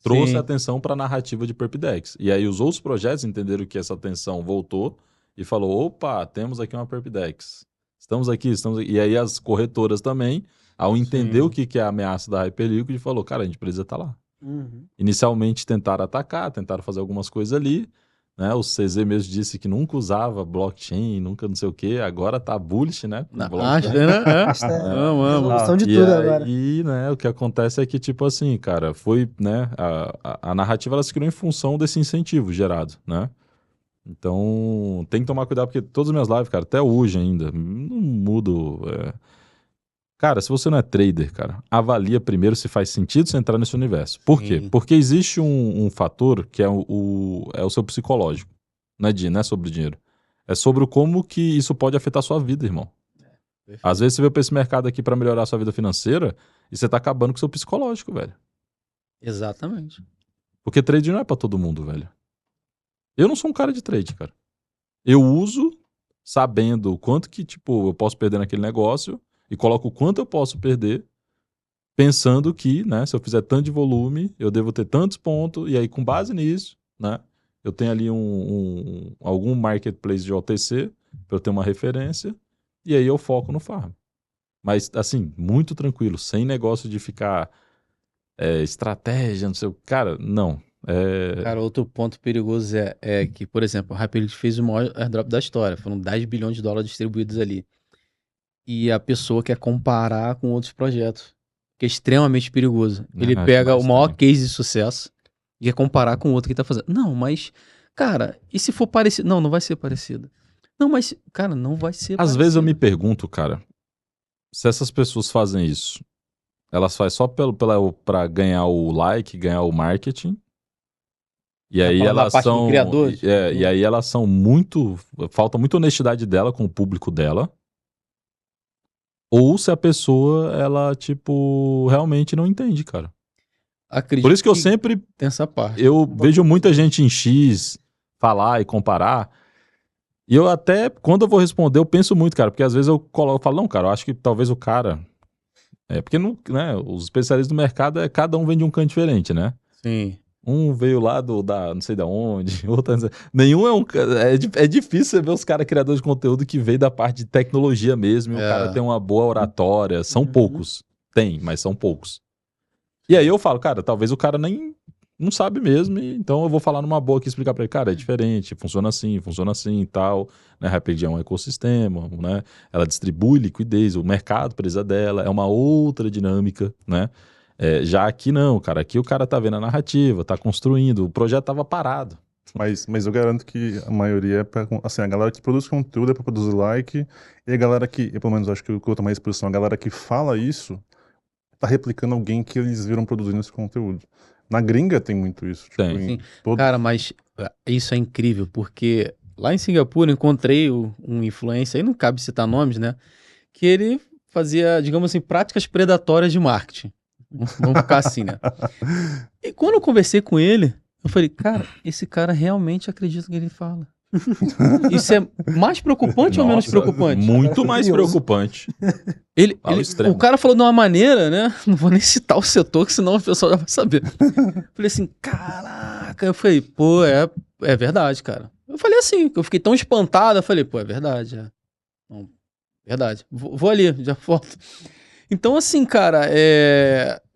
trouxe Sim. atenção para a narrativa de Perpdex. E aí os outros projetos entenderam que essa atenção voltou e falou, opa, temos aqui uma Perpdex. Estamos aqui. E aí as corretoras também, ao entender Sim. o que é a ameaça da Hyperliquid, falou, cara, a gente precisa estar lá. Uhum. Inicialmente tentaram atacar, tentaram fazer algumas coisas ali, né? O CZ mesmo disse que nunca usava blockchain, nunca não sei o quê, agora tá bullish, né? com Acho, blockchain. né? Acho que é Amo. resolução de E tudo agora. aí, né, o que acontece é que, tipo assim, cara, foi, né, a narrativa ela se criou em função desse incentivo gerado, né? Então, tem que tomar cuidado, porque todas as minhas lives, cara, até hoje ainda, não mudo. Cara, se você não é trader, cara, avalia primeiro se faz sentido você entrar nesse universo. Por quê? Sim. Porque existe um fator que é o seu psicológico. Não é sobre dinheiro. É sobre como que isso pode afetar a sua vida, irmão. Às vezes você veio pra esse mercado aqui pra melhorar a sua vida financeira e você tá acabando com o seu psicológico, velho. Exatamente. Porque trade não é pra todo mundo, velho. Eu não sou um cara de trade, cara. Eu uso sabendo o quanto que, tipo, eu posso perder naquele negócio e coloco o quanto eu posso perder, pensando que, né, se eu fizer tanto de volume, eu devo ter tantos pontos, e aí com base nisso, né, eu tenho ali algum marketplace de OTC para eu ter uma referência, e aí eu foco no farm. Mas, assim, muito tranquilo, sem negócio de ficar estratégia, não sei o... Cara, não. Cara, outro ponto perigoso é que, por exemplo, o Hyperliquid fez o maior airdrop da história. Foram 10 bilhões de dólares distribuídos ali. E a pessoa quer comparar com outros projetos, que é extremamente perigoso. Ele Acho pega mais o maior também. case de sucesso e quer comparar com o outro que tá fazendo. Não, mas, cara, e se for parecido? Não, não vai ser parecido. Não, mas, cara, não vai ser Às parecido. vezes eu me pergunto, cara, se essas pessoas fazem isso, elas fazem só pra ganhar o like, ganhar o marketing, e Tá aí falando da elas parte do são. criador? E aí elas são muito. Falta muita honestidade dela com o público dela. Ou se a pessoa, ela, tipo, realmente não entende, cara. Acredito Por isso que eu sempre. tem essa parte. Eu vejo muita gente em X falar e comparar. E eu até, quando eu vou responder, eu penso muito, cara. Porque às vezes eu falo, não, cara, eu acho que talvez o cara. Porque não, né, os especialistas do mercado, cada um vem de um canto diferente, né? Sim. Um veio lá da não sei da onde, outro não sei. Nenhum é um. É difícil você ver os caras criadores de conteúdo que veio da parte de tecnologia mesmo, e o cara tem uma boa oratória. São poucos. Tem, mas são poucos. E aí eu falo, cara, talvez o cara nem não sabe mesmo, então eu vou falar numa boa aqui, explicar pra ele, cara, é diferente, funciona assim e tal, né? Rapid é um ecossistema, né? Ela distribui liquidez, o mercado precisa dela, é uma outra dinâmica, né? Já aqui não, cara. Aqui o cara tá vendo a narrativa, tá construindo, o projeto tava parado. Mas eu garanto que a maioria é pra, assim, a galera que produz conteúdo é pra produzir like, e a galera que, eu pelo menos acho que o que eu tô mais exposição, a galera que fala isso, tá replicando alguém que eles viram produzindo esse conteúdo. Na gringa tem muito isso. Tipo, Tem. Sim. Cara, mas isso é incrível, porque lá em Singapura eu encontrei um influencer, aí não cabe citar nomes, né? Que ele fazia, digamos assim, práticas predatórias de marketing. Vamos ficar assim, né? E quando eu conversei com ele, eu falei, cara, esse cara realmente acredita no que ele fala. Isso é mais preocupante ou menos Nossa, preocupante? Muito mais curioso. preocupante. Ao extremo. O cara falou de uma maneira, né? Não vou nem citar o setor, que senão o pessoal já vai saber. Falei assim, caraca. Eu falei, pô, é verdade, cara. Eu falei assim, eu fiquei tão espantado. Eu falei, pô, é verdade. Não, verdade. Vou ali, já volto. Então, assim, cara,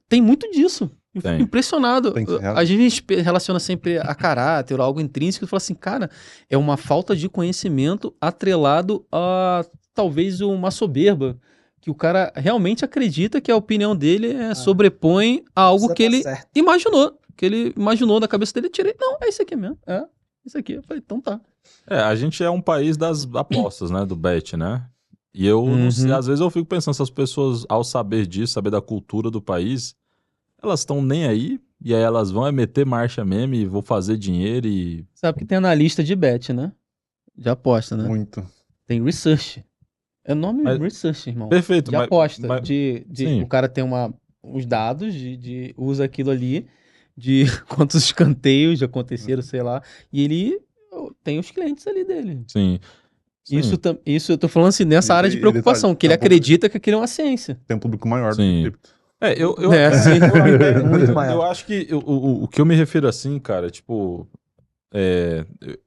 tem muito disso. Eu fico Tem. impressionado. Tem que ser A gente relaciona sempre a caráter, algo intrínseco, e fala assim, cara, é uma falta de conhecimento atrelado a talvez uma soberba. Que o cara realmente acredita que a opinião dele sobrepõe a algo Precisa que tá ele certo. imaginou. Que ele imaginou na cabeça dele, tirei. Não, é isso aqui mesmo. É isso aqui. Eu falei, então tá. A gente é um país das apostas, né? Do bet, né? E eu não sei, às vezes eu fico pensando, se as pessoas, ao saber disso, saber da cultura do país, elas estão nem aí, e aí elas vão meter marcha mesmo e vou fazer dinheiro e. Sabe que tem analista de bet, né? De aposta, né? Muito. Tem research. É nome Mas- research, irmão. Perfeito, De aposta. mas- sim. O cara tem uns dados, usa aquilo ali, de quantos escanteios já aconteceram, sei lá. E ele tem os clientes ali dele. Sim. Sim. Isso eu tô falando assim, nessa área de E preocupação, detalhe, que ele é um pouco- acredita que aquilo é uma ciência. Tem um público maior do Sim. que cripto. Sim. Muito maior. Eu acho que o que eu me refiro assim, cara, tipo,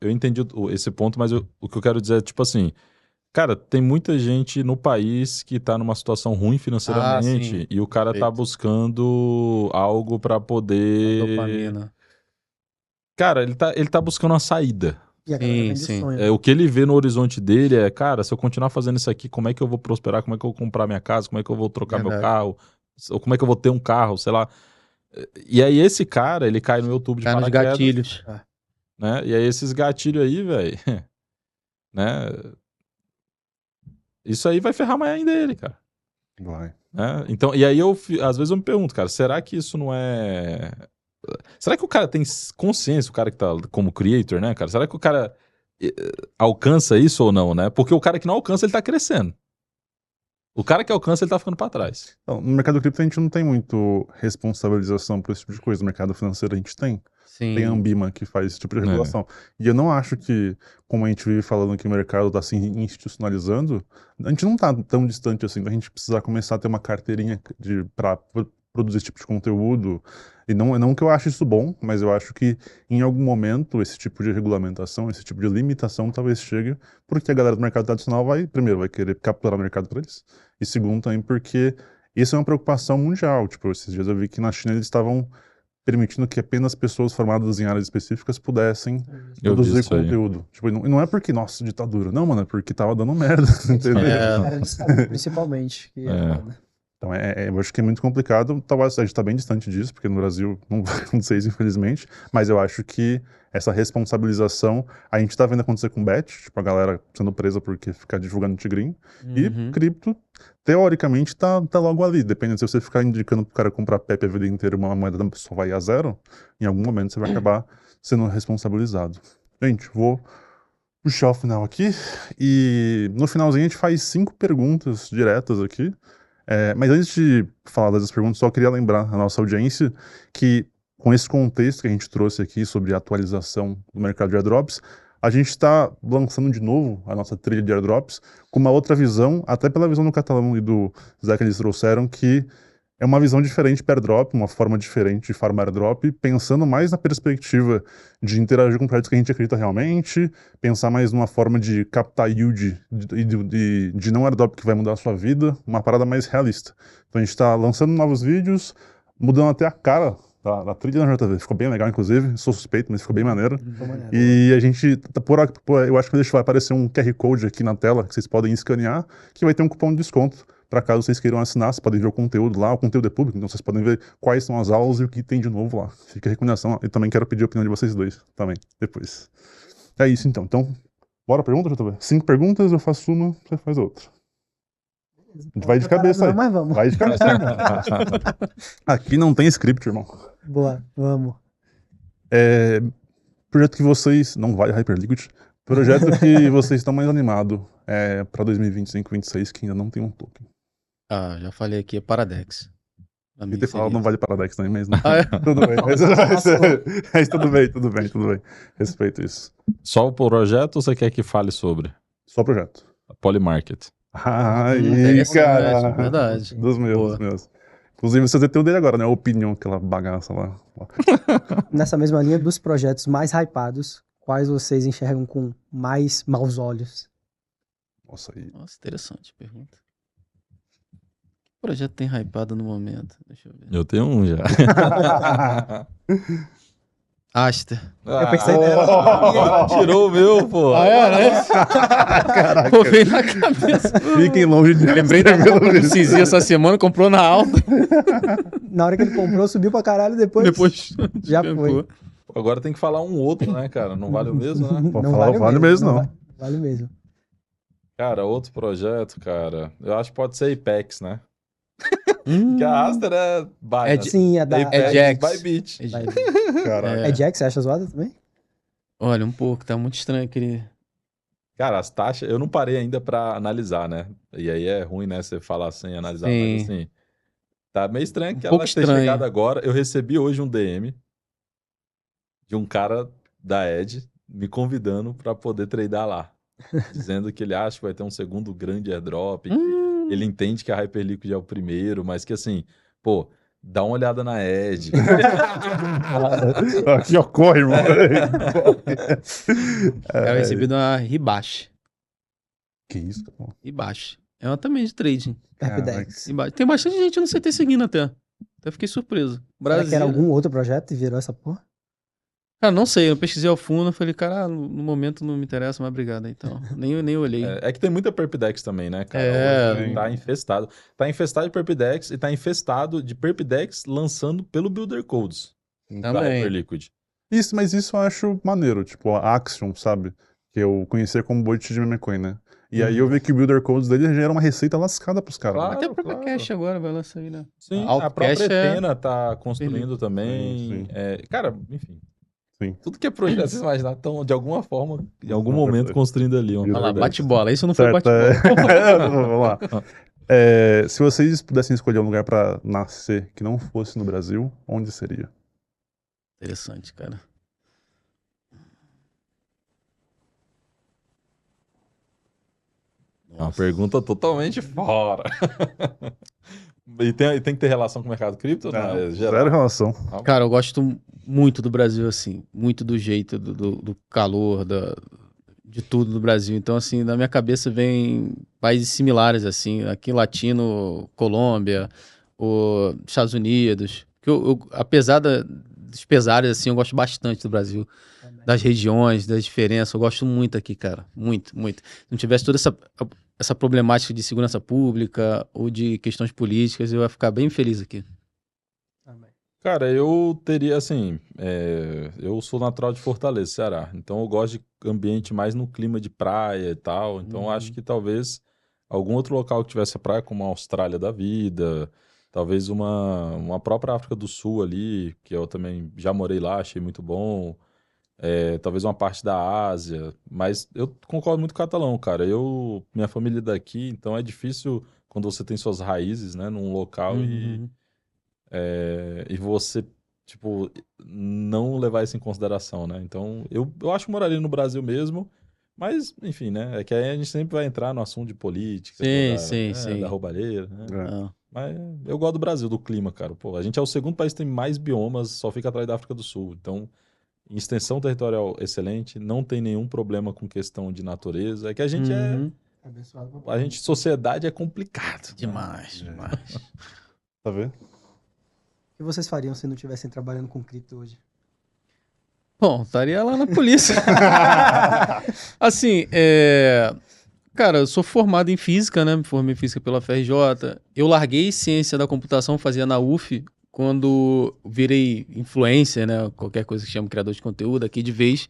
eu entendi esse ponto, mas o que eu quero dizer é, tipo assim, cara, tem muita gente no país que tá numa situação ruim financeiramente sim. e o cara tá Perfeito. buscando algo pra poder... Dopamina. Cara, ele tá buscando uma saída. E a galera Sim, vende sim. sonho. O que ele vê no horizonte dele é, cara, se eu continuar fazendo isso aqui, como é que eu vou prosperar? Como é que eu vou comprar minha casa? Como é que eu vou trocar meu Verdade. carro? Ou como é que eu vou ter um carro? Sei lá. E aí esse cara, ele cai no YouTube de Cai nos paraquedas, gatilhos. né? E aí esses gatilhos aí, velho, né? Isso aí vai ferrar mais ainda ele, cara. Vai. Né? Então, e aí às vezes eu me pergunto, cara, será que isso não é... Será que o cara tem consciência, o cara que tá como creator, né, cara? Será que o cara alcança isso ou não, né? Porque o cara que não alcança, ele tá crescendo. O cara que alcança, ele tá ficando pra trás. Então, no mercado cripto a gente não tem muito responsabilização por esse tipo de coisa. No mercado financeiro a gente tem. Tem a Sim. Ambima que faz esse tipo de regulação. E eu não acho que, como a gente vive falando que o mercado está se institucionalizando, a gente não está tão distante assim da gente precisar começar a ter uma carteirinha para produzir esse tipo de conteúdo. E não que eu ache isso bom, mas eu acho que em algum momento esse tipo de regulamentação, esse tipo de limitação talvez chegue, porque a galera do mercado tradicional primeiro, vai querer capturar o mercado para eles, e segundo também porque isso é uma preocupação mundial. Tipo, esses dias eu vi que na China eles estavam permitindo que apenas pessoas formadas em áreas específicas pudessem Eu vi produzir isso aí. conteúdo. Tipo, e não é porque, nossa, ditadura. Não, mano, é porque tava dando merda, entendeu? Cara de saúde, principalmente. Que é foda. Então, eu acho que é muito complicado. Talvez a gente tá bem distante disso, porque no Brasil não vai acontecer isso, infelizmente. Mas eu acho que essa responsabilização, a gente tá vendo acontecer com Bet, tipo, a galera sendo presa porque fica divulgando tigrinho. E Uhum. cripto, teoricamente, tá logo ali. Dependendo se você ficar indicando pro cara comprar Pepe a vida inteira, uma moeda só vai a zero, em algum momento você vai acabar sendo responsabilizado. Gente, vou puxar o final aqui. E no finalzinho a gente faz 5 perguntas diretas aqui. Mas antes de falar das perguntas, só queria lembrar a nossa audiência que, com esse contexto que a gente trouxe aqui sobre a atualização do mercado de airdrops, a gente está lançando de novo a nossa trilha de airdrops com uma outra visão, até pela visão do Catalão e do Zé que eles trouxeram, que é uma visão diferente para airdrop, uma forma diferente de farmar airdrop, pensando mais na perspectiva de interagir com projetos que a gente acredita realmente, pensar mais numa forma de captar yield de não airdrop que vai mudar a sua vida, uma parada mais realista. Então a gente está lançando novos vídeos, mudando até a cara da trilha na JV. Ficou bem legal, inclusive. Sou suspeito, mas ficou bem maneiro. E a gente, eu acho que vai aparecer um QR Code aqui na tela que vocês podem escanear, que vai ter um cupom de desconto. Para caso vocês queiram assinar, vocês podem ver o conteúdo lá, o conteúdo é público, então vocês podem ver quais são as aulas e o que tem de novo lá. Fica a recomendação. Eu também quero pedir a opinião de vocês dois, também, depois. É isso então. Então, bora a pergunta, JV? 5 perguntas, eu faço uma, você faz outra. A gente vai de cabeça aí. Mas vamos. Vai de cabeça. Aqui não tem script, irmão. Boa, vamos. Projeto que vocês... Não vale Hyperliquid. Projeto que vocês estão mais animados para 2025, 2026, que ainda não tem um token. Ah, já falei aqui, é Paradex. Pra mim E ter falado seria. não vale Paradex também mesmo. Ah, é? Tudo bem. Mas tudo bem. Respeito isso. Só o projeto ou você quer que fale sobre? Só projeto. A Polymarket. Aí, Interessante, cara. verdade. Dos Boa. meus. Inclusive, você tem o dele agora, né? A opinião, aquela bagaça lá. Nessa mesma linha dos projetos mais hypados, quais vocês enxergam com mais maus olhos? Nossa, aí. Nossa, interessante pergunta. Que projeto tem hypado no momento? Deixa eu ver. Eu tenho um já. Aster. Eu pensei nela. Tirou o meu, pô. Caraca. Pô, veio na cabeça. Fiquem longe de Lembrei do Cizi essa semana, comprou na alta. Na hora que ele comprou, subiu pra caralho, depois já foi. Agora tem que falar um outro, né, cara? Não vale o mesmo, né? Pode falar, vale mesmo, não. Vale mesmo. Cara, outro projeto, cara. Eu acho que pode ser Apex, né? Que a Aster é by, né? Sim, é da... É Jax. By Beat. Caraca. É Jax, você acha zoada também? Olha, um pouco, tá muito estranho aquele... Cara, as taxas, eu não parei ainda pra analisar, né? E aí é ruim, né, você falar sem analisar, Sim. mas assim, tá meio estranho que pouco ela ter estranho. chegado agora. Eu recebi hoje um DM de um cara da Edge me convidando pra poder tradar lá. Dizendo que ele acha que vai ter um segundo grande airdrop, que ele entende que a Hyperliquid é o primeiro, mas que assim, pô, dá uma olhada na Edge. Aqui ocorre, irmão. Eu recebi uma Ribache. Que isso, cara? Ribache. É uma também de trading. Perpdex. Tem bastante gente no CT seguindo até. Até fiquei surpreso. Será que era algum outro projeto e virou essa porra? Cara, não sei. Eu pesquisei ao fundo, falei, cara, no momento não me interessa, mas obrigado. Então, nem olhei. É que tem muita Perpdex também, né, cara? É. Hoje tá infestado. Tá infestado de Perpdex e tá infestado de Perpdex lançando pelo Builder Codes da Também. Hyperliquid. Isso, mas isso eu acho maneiro, tipo, a Axiom, sabe? Que eu conhecia como bot de meme coin, né? E aí eu vi que o Builder Codes dele gera uma receita lascada pros caras. Claro. Até a própria Cash agora vai lançar aí, né? Sim, Alto a própria Cash é- Etena tá construindo também. Sim. Cara, enfim. Sim. Tudo que é projeto, vocês imaginam, estão de alguma forma, em algum momento, construindo ali uma Olha lá, Perpdex. bate-bola. Isso não foi Certo, bate-bola. Vamos lá. Se vocês pudessem escolher um lugar pra nascer que não fosse no Brasil, onde seria? Interessante, cara. É uma pergunta totalmente fora. E tem que ter relação com o mercado cripto? Não, é geral. Zero relação. Cara, eu gosto muito do Brasil, assim. Muito do jeito, do calor, de tudo do Brasil. Então, assim, na minha cabeça vem países similares, assim. Aqui latino, Colômbia, os Estados Unidos. Que apesar dos pesares, assim, eu gosto bastante do Brasil. Das regiões, das diferenças. Eu gosto muito aqui, cara. Muito, muito. Se não tivesse toda essa problemática de segurança pública ou de questões políticas, eu ia ficar bem feliz aqui. Cara, eu teria, assim, eu sou natural de Fortaleza, Ceará, então eu gosto de ambiente mais no clima de praia e tal, então acho que talvez algum outro local que tivesse a praia, como a Austrália da vida, talvez uma própria África do Sul ali, que eu também já morei lá, achei muito bom, talvez uma parte da Ásia, mas eu concordo muito com o Catalão, cara, minha família é daqui, então é difícil quando você tem suas raízes, né, num local e você, tipo, não levar isso em consideração, né? Então, eu acho que moraria no Brasil mesmo, mas, enfim, né? É que aí a gente sempre vai entrar no assunto de política, Sim. da roubalheira, né? Ah. Mas eu gosto do Brasil, do clima, cara. Pô, a gente é o segundo país que tem mais biomas, só fica atrás da África do Sul. Então, em extensão territorial excelente, não tem nenhum problema com questão de natureza. É que a gente sociedade é complicado. Né? Demais. Tá vendo? O que vocês fariam se não estivessem trabalhando com cripto hoje? Bom, estaria lá na polícia. Assim, cara, eu sou formado em física, né? Me formei em física pela FRJ. Eu larguei ciência da computação, fazia na UF, quando virei influencer, né? Qualquer coisa que chama criador de conteúdo aqui de vez.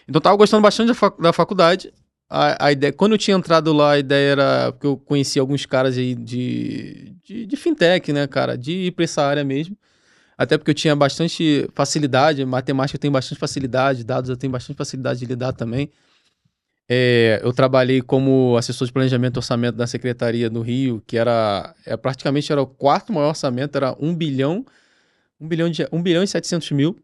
Então eu tava gostando bastante da faculdade. A ideia, quando eu tinha entrado lá, a ideia era... Porque eu conheci alguns caras aí de fintech, né, cara? De ir pra essa área mesmo. Até porque eu tinha bastante facilidade, matemática eu tenho bastante facilidade, dados eu tenho bastante facilidade de lidar também. Eu trabalhei como assessor de planejamento e orçamento da Secretaria do Rio, que praticamente era o quarto maior orçamento, era 1 bilhão e 700 mil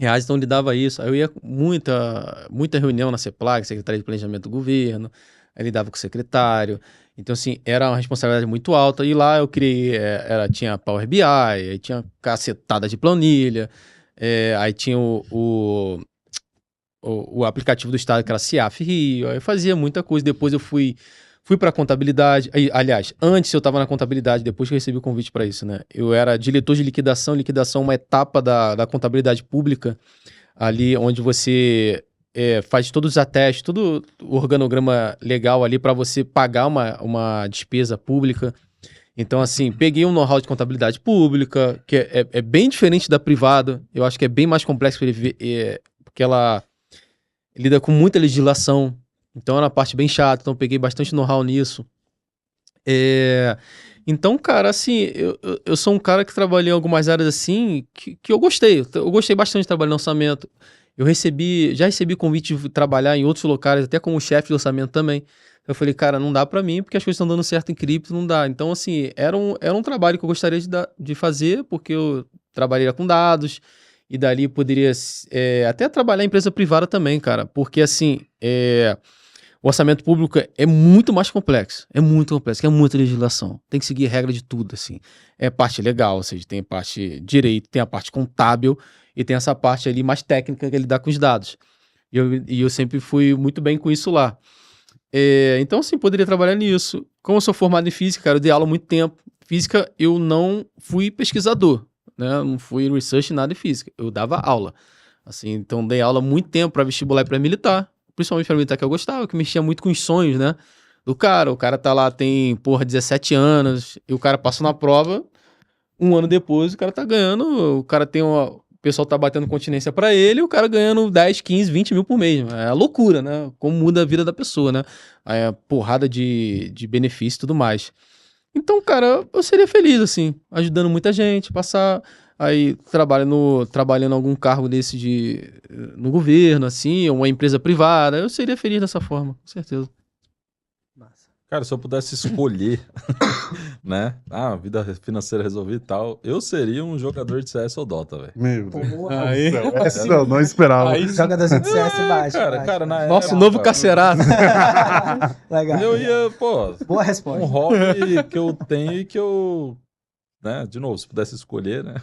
reais, então lidava isso. Aí eu ia muita reunião na CEPLAG, Secretaria de Planejamento do Governo, aí lidava com o secretário. Então, assim, era uma responsabilidade muito alta. E lá eu criei, tinha Power BI, aí tinha cacetada de planilha, aí tinha o aplicativo do Estado, que era CIAF Rio, aí eu fazia muita coisa. Depois eu fui para contabilidade. Aliás, antes eu estava na contabilidade, depois que eu recebi o convite para isso, né? Eu era diretor de liquidação. Liquidação é uma etapa da contabilidade pública, ali onde você faz todos os atestes, todo o organograma legal ali para você pagar uma despesa pública. Então, assim, peguei um know-how de contabilidade pública, que é bem diferente da privada. Eu acho que é bem mais complexo porque ela lida com muita legislação. Então, é uma parte bem chata. Então, eu peguei bastante know-how nisso. Então, cara, assim, eu sou um cara que trabalhei em algumas áreas assim que eu gostei. Eu gostei bastante de trabalhar no orçamento. Já recebi convite de trabalhar em outros locais, até como chefe de orçamento também. Eu falei, cara, não dá pra mim, porque as coisas estão dando certo em cripto, não dá. Então, assim, era um trabalho que eu gostaria de fazer, porque eu trabalharia com dados, e dali poderia até trabalhar em empresa privada também, cara. Porque, assim, O orçamento público é muito mais complexo. É muito complexo, é muita legislação. Tem que seguir regra de tudo, assim. É parte legal, ou seja, tem a parte direito, tem a parte contábil e tem essa parte ali mais técnica que ele dá com os dados. E eu sempre fui muito bem com isso lá. Então, assim, poderia trabalhar nisso. Como eu sou formado em física, cara, eu dei aula há muito tempo. Física, eu não fui pesquisador, né? Não fui research nada em física. Eu dava aula. Assim, então, dei aula há muito tempo para vestibular e para militar. Principalmente para militar, que eu gostava, que mexia muito com os sonhos, né? Do cara. O cara tá lá, tem, 17 anos, e o cara passa na prova, um ano depois o cara tá ganhando, o cara tem uma... O pessoal tá batendo continência pra ele e o cara ganhando 10, 15, 20 mil por mês. É a loucura, né? Como muda a vida da pessoa, né? Aí a porrada de benefício e tudo mais. Então, cara, eu seria feliz, assim, ajudando muita gente, passar... Aí trabalhando em algum cargo desse no governo, assim, ou uma empresa privada, eu seria feliz dessa forma, com certeza. Massa. Cara, se eu pudesse escolher, né? Vida financeira resolvida e tal, eu seria um jogador de CS ou Dota, velho. Meu Deus do Aí, céu. Essa eu não esperava. aí, Jogadorzinho de CS baixo. Cara, na época, nosso novo carcerário. Legal. eu ia, pô, Boa um resposta. hobby que eu tenho e que eu, né, de novo, se pudesse escolher, né?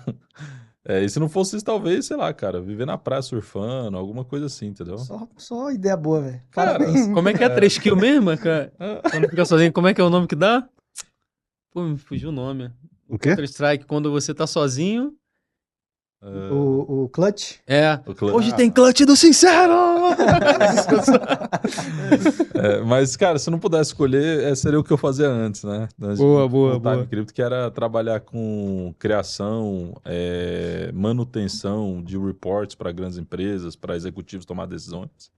E se não fosse isso, talvez, sei lá, cara, viver na praia surfando, alguma coisa assim, entendeu? Só ideia boa, velho. Cara, Parabéns. Como é que é 3 kills mesmo, cara? Quando fica sozinho, como é que é o nome que dá? Pô, me fugiu o nome. O quê? Counter-Strike, quando você tá sozinho. O Clutch? O clã- Hoje tem clutch do sincero! Mas, cara, se eu não pudesse escolher, seria o que eu fazia antes, né? Antes Boa, de boa, voltar boa. em cripto, que era trabalhar com criação, manutenção de reports para grandes empresas, para executivos tomar decisões,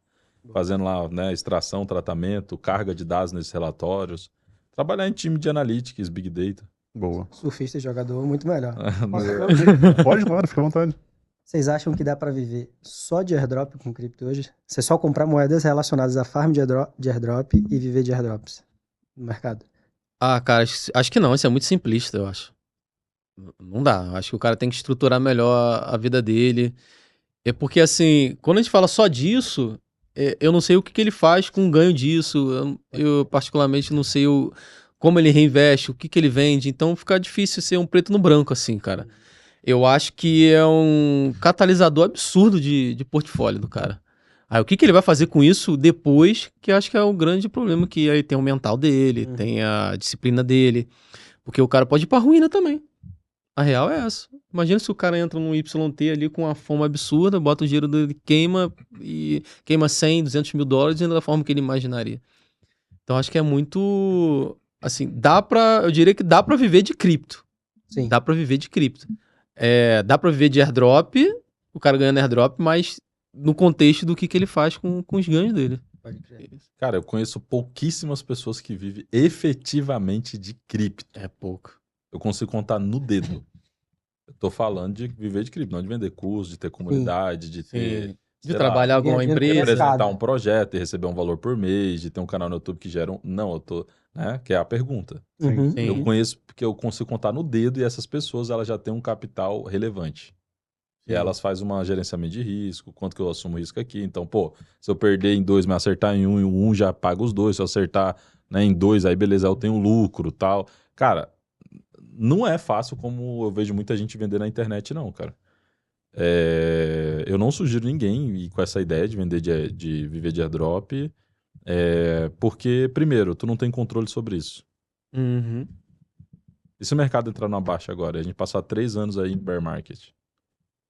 fazendo lá, né, extração, tratamento, carga de dados nesses relatórios, trabalhar em time de analytics, big data. Boa. Surfista e jogador, muito melhor. Pode, claro, fica à vontade. Vocês acham que dá pra viver só de airdrop com cripto hoje? Você só comprar moedas relacionadas a farm de airdrop e viver de airdrops no mercado? Ah, cara, acho que não, isso é muito simplista, eu acho. Não dá, eu acho que o cara tem que estruturar melhor a vida dele. É porque, assim, quando a gente fala só disso, eu não sei o que ele faz com o ganho disso. Eu particularmente, não sei como ele reinveste, o que ele vende. Então, fica difícil ser um preto no branco, assim, cara. Eu acho que é um catalisador absurdo de portfólio do cara. Aí, o que ele vai fazer com isso depois, que eu acho que é o grande problema, que aí tem o mental dele, tem a disciplina dele. Porque o cara pode ir pra ruína também. A real é essa. Imagina se o cara entra num YT ali com uma fome absurda, bota o dinheiro dele, queima 100, 200 mil dólares da forma que ele imaginaria. Então acho que é muito, assim, eu diria que dá pra viver de cripto. Sim. Dá pra viver de cripto. Dá pra viver de airdrop, o cara ganhando airdrop, mas no contexto do que ele faz com os ganhos dele. Pode crer. Cara, eu conheço pouquíssimas pessoas que vivem efetivamente de cripto. É pouco. Eu consigo contar no dedo. Eu tô falando de viver de cripto, não de vender curso, de ter comunidade, de ter... De sei lá, trabalhar com uma ganhar dinheiro com empresa. mercado. apresentar um projeto e receber um valor por mês, de ter um canal no YouTube que gera um... Não, eu tô... Né? Que é a pergunta. Uhum. Sim. Eu conheço porque eu consigo contar no dedo e essas pessoas elas já têm um capital relevante. E elas fazem um gerenciamento de risco, quanto que eu assumo risco aqui. Então, pô, se eu perder em 2, me acertar em um já paga os 2. Se eu acertar, né, em 2, aí beleza, eu tenho lucro e tal. Cara, não é fácil como eu vejo muita gente vender na internet, não, cara. Eu não sugiro ninguém ir com essa ideia de vender de viver de airdrop, porque, primeiro, tu não tem controle sobre isso. Uhum. E se o mercado entrar numa baixa agora, e a gente passar 3 anos aí em bear market,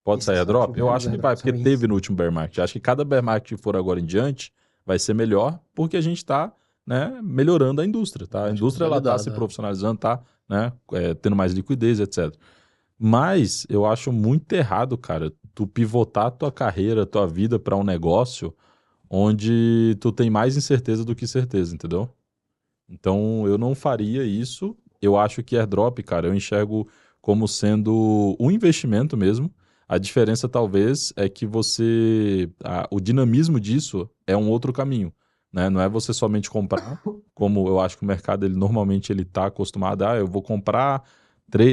pode Isso, sair só airdrop? que Eu os acho que vai, airdrops porque são teve isso. no último bear market. Acho que cada bear market que for agora em diante vai ser melhor, porque a gente está, né, melhorando a indústria, tá? A indústria ela está se consolidada. profissionalizando, tá, né, tendo mais liquidez, etc. Mas eu acho muito errado, cara, tu pivotar tua carreira, tua vida para um negócio onde tu tem mais incerteza do que certeza, entendeu? Então eu não faria isso. Eu acho que airdrop, cara, eu enxergo como sendo um investimento mesmo. A diferença talvez é que o dinamismo disso é um outro caminho, né? Não é você somente comprar, como eu acho que o mercado normalmente ele tá acostumado a, eu vou comprar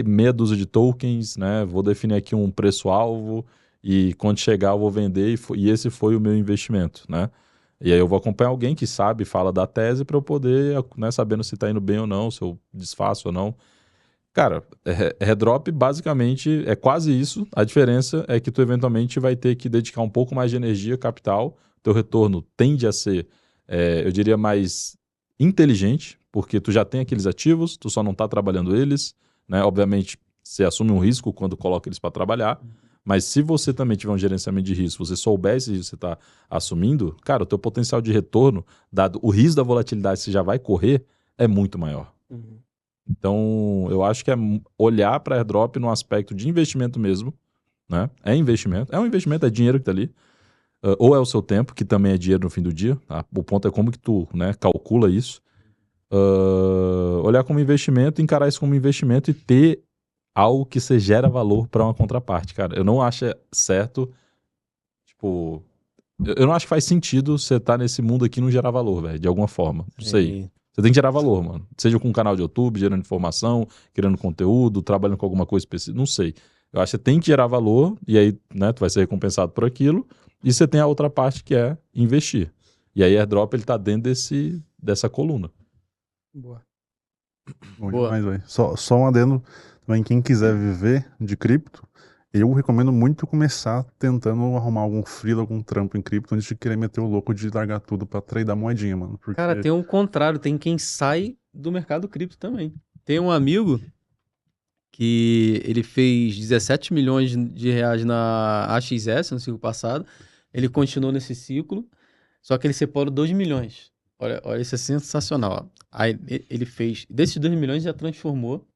meia dúzia de tokens, né? Vou definir aqui um preço-alvo e quando chegar eu vou vender e esse foi o meu investimento, né? E aí eu vou acompanhar alguém que sabe, fala da tese para eu poder, né, sabendo se tá indo bem ou não, se eu desfaço ou não. Cara, airdrop basicamente é quase isso. A diferença é que tu eventualmente vai ter que dedicar um pouco mais de energia, capital. Teu retorno tende a ser, eu diria, mais inteligente, porque tu já tem aqueles ativos, tu só não tá trabalhando eles, né? Obviamente, você assume um risco quando coloca eles para trabalhar, mas se você também tiver um gerenciamento de risco, você soubesse que você está assumindo, cara, o teu potencial de retorno, dado o risco da volatilidade que você já vai correr, é muito maior. Então, eu acho que é olhar para airdrop no aspecto de investimento mesmo, né? É investimento, é dinheiro que tá ali. Ou é o seu tempo, que também é dinheiro no fim do dia. Tá? O ponto é como que tu, né, calcula isso. Olhar como investimento, encarar isso como investimento e ter algo que você gera valor para uma contraparte, cara. Eu não acho certo, tipo... Eu não acho que faz sentido você estar nesse mundo aqui e não gerar valor, velho, de alguma forma. Não sei. Você tem que gerar valor, mano. Seja com um canal de YouTube, gerando informação, criando conteúdo, trabalhando com alguma coisa específica, não sei. Eu acho que você tem que gerar valor e aí, né, tu vai ser recompensado por aquilo. E você tem a outra parte que é investir. E aí airdrop, ele tá dentro dessa coluna. Boa. Bom Boa. demais, velho. Só um adendo também, quem quiser viver de cripto, eu recomendo muito começar tentando arrumar algum freela, algum trampo em cripto, antes de querer meter o louco de largar tudo pra tradear moedinha, mano. Porque... Cara, tem um contrário, tem quem sai do mercado cripto também. Tem um amigo que ele fez 17 milhões de reais na AXS no ciclo passado. Ele continuou nesse ciclo, só que ele separou 2 milhões. Olha, isso é sensacional. Ó. Aí ele fez, desses 2 milhões já transformou,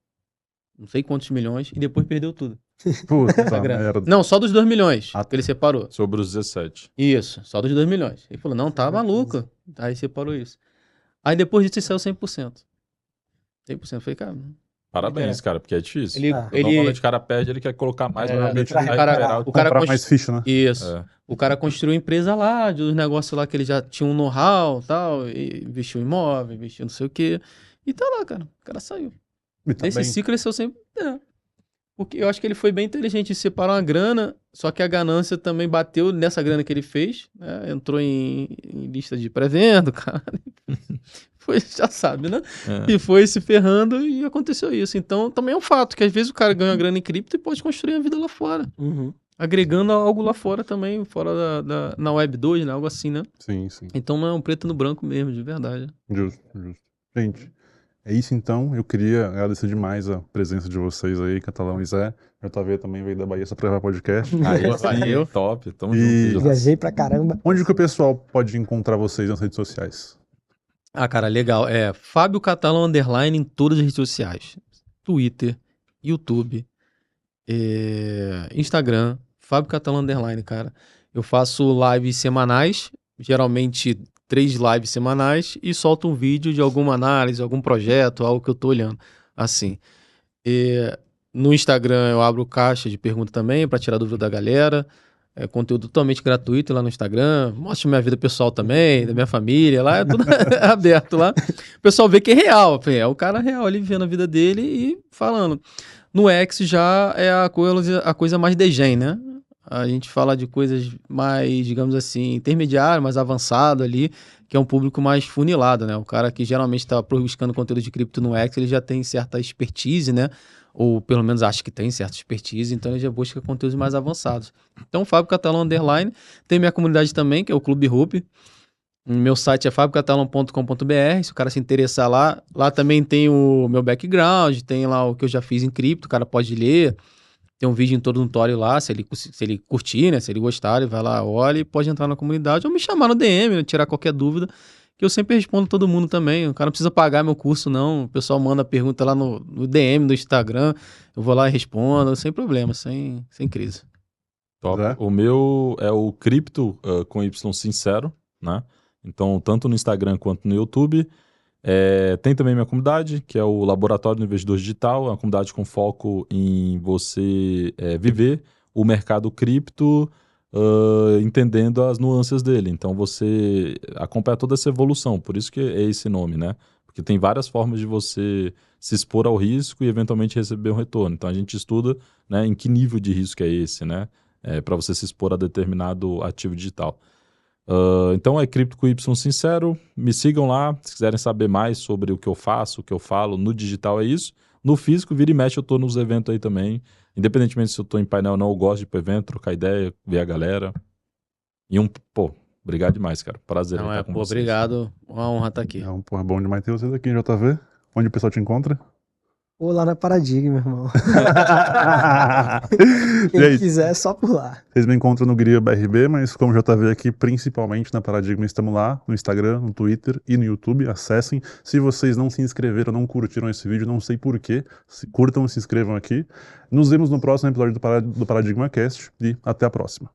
não sei quantos milhões, e depois perdeu tudo. Puta Essa grana. merda. Não, só dos 2 milhões Ah, que ele separou. Sobre os 17. Isso, só dos 2 milhões. Ele falou, não, tá maluco. Aí separou isso. Aí depois disso ele saiu 100%. 100%. Eu falei, cara... Parabéns, cara, porque é difícil. Ele, Normalmente o cara perde, ele quer colocar mais, normalmente pra ele vai recuperar. recuperar. o cara comprar mais ficha, né? Isso. É. O cara construiu empresa lá, dos negócios lá que ele já tinha um know-how e tal, e investiu em imóvel, investiu não sei o quê. E tá lá, cara. O cara saiu. E tá Nesse bem. ciclo ele saiu sempre... Porque eu acho que ele foi bem inteligente em separar uma grana, só que a ganância também bateu nessa grana que ele fez, né? Entrou em lista de pré-venda, cara. Foi, já sabe, né? É. E foi se ferrando e aconteceu isso. Então, também é um fato, que às vezes o cara ganha uma grana em cripto e pode construir a vida lá fora. Agregando algo lá fora também, fora na Web 2, né? Algo assim, né? Sim, sim. Então não é um preto no branco mesmo, de verdade. Justo, justo. Gente, é isso então. Eu queria agradecer demais a presença de vocês aí, Catalão e Zé. Eu também veio da Bahia só pra gravar podcast. Aí Valeu. sim, top. Tamo E- junto. Viajei pra caramba. Onde que o pessoal pode encontrar vocês nas redes sociais? Ah, cara, legal. É Fábio Catalão Underline em todas as redes sociais. Twitter, YouTube, Instagram, Fábio Catalão Underline, cara. Eu faço lives semanais, geralmente 3 lives semanais, e solto um vídeo de alguma análise, algum projeto, algo que eu tô olhando. Assim. No Instagram eu abro caixa de pergunta também para tirar dúvida da galera. É conteúdo totalmente gratuito lá no Instagram. Mostro minha vida pessoal também, da minha família. Lá é tudo aberto lá. O pessoal vê que é real. É o cara real ali vivendo a vida dele e falando. No X já é a coisa mais degen, né? A gente fala de coisas mais, digamos assim, intermediário, mais avançado ali, que é um público mais funilado, né? O cara que geralmente está buscando conteúdo de cripto no X, ele já tem certa expertise, né? Ou pelo menos acha que tem certa expertise, então ele já busca conteúdos mais avançados. Então, Fábio Catalão Underline, tem minha comunidade também, que é o Clube Hoop. Meu site é fabiocatalão.com.br, se o cara se interessar lá também tem o meu background, tem lá o que eu já fiz em cripto, o cara pode ler, tem um vídeo introdutório lá, se ele curtir, né, se ele gostar, ele vai lá, olha e pode entrar na comunidade, ou me chamar no DM, né, tirar qualquer dúvida, que eu sempre respondo todo mundo também. O cara não precisa pagar meu curso, não. O pessoal manda pergunta lá no DM do Instagram. Eu vou lá e respondo, sem problema, sem crise. Top. Zé? O meu é o Cripto com Y Sincero, né? Então, tanto no Instagram quanto no YouTube. Tem também minha comunidade, que é o Laboratório do Investidor Digital, é uma comunidade com foco em você viver o mercado cripto, entendendo as nuances dele. Então você acompanha toda essa evolução, por isso que é esse nome, né? Porque tem várias formas de você se expor ao risco e eventualmente receber um retorno. Então a gente estuda, né, em que nível de risco é esse, né? Para você se expor a determinado ativo digital. Então é Cripto com Y Sincero. Me sigam lá, se quiserem saber mais sobre o que eu faço, o que eu falo. No digital é isso. No físico, vira e mexe, eu tô nos eventos aí também. Independentemente se eu tô em painel ou não, eu gosto de ir pro evento, trocar ideia, ver a galera. Obrigado demais, cara. Prazer Não estar é, com pô, vocês. obrigado. Uma honra estar aqui. Porra, bom demais ter vocês aqui, JV. Onde o pessoal te encontra? Ou lá na Paradigma, irmão. E aí, Quem quiser, é só por lá. vocês me encontram no Guria BRB, mas como JV aqui, principalmente na Paradigma, estamos lá no Instagram, no Twitter e no YouTube. Acessem. Se vocês não se inscreveram, não curtiram esse vídeo, não sei porquê, curtam e se inscrevam aqui. Nos vemos no próximo episódio do Paradigma Cast e até a próxima.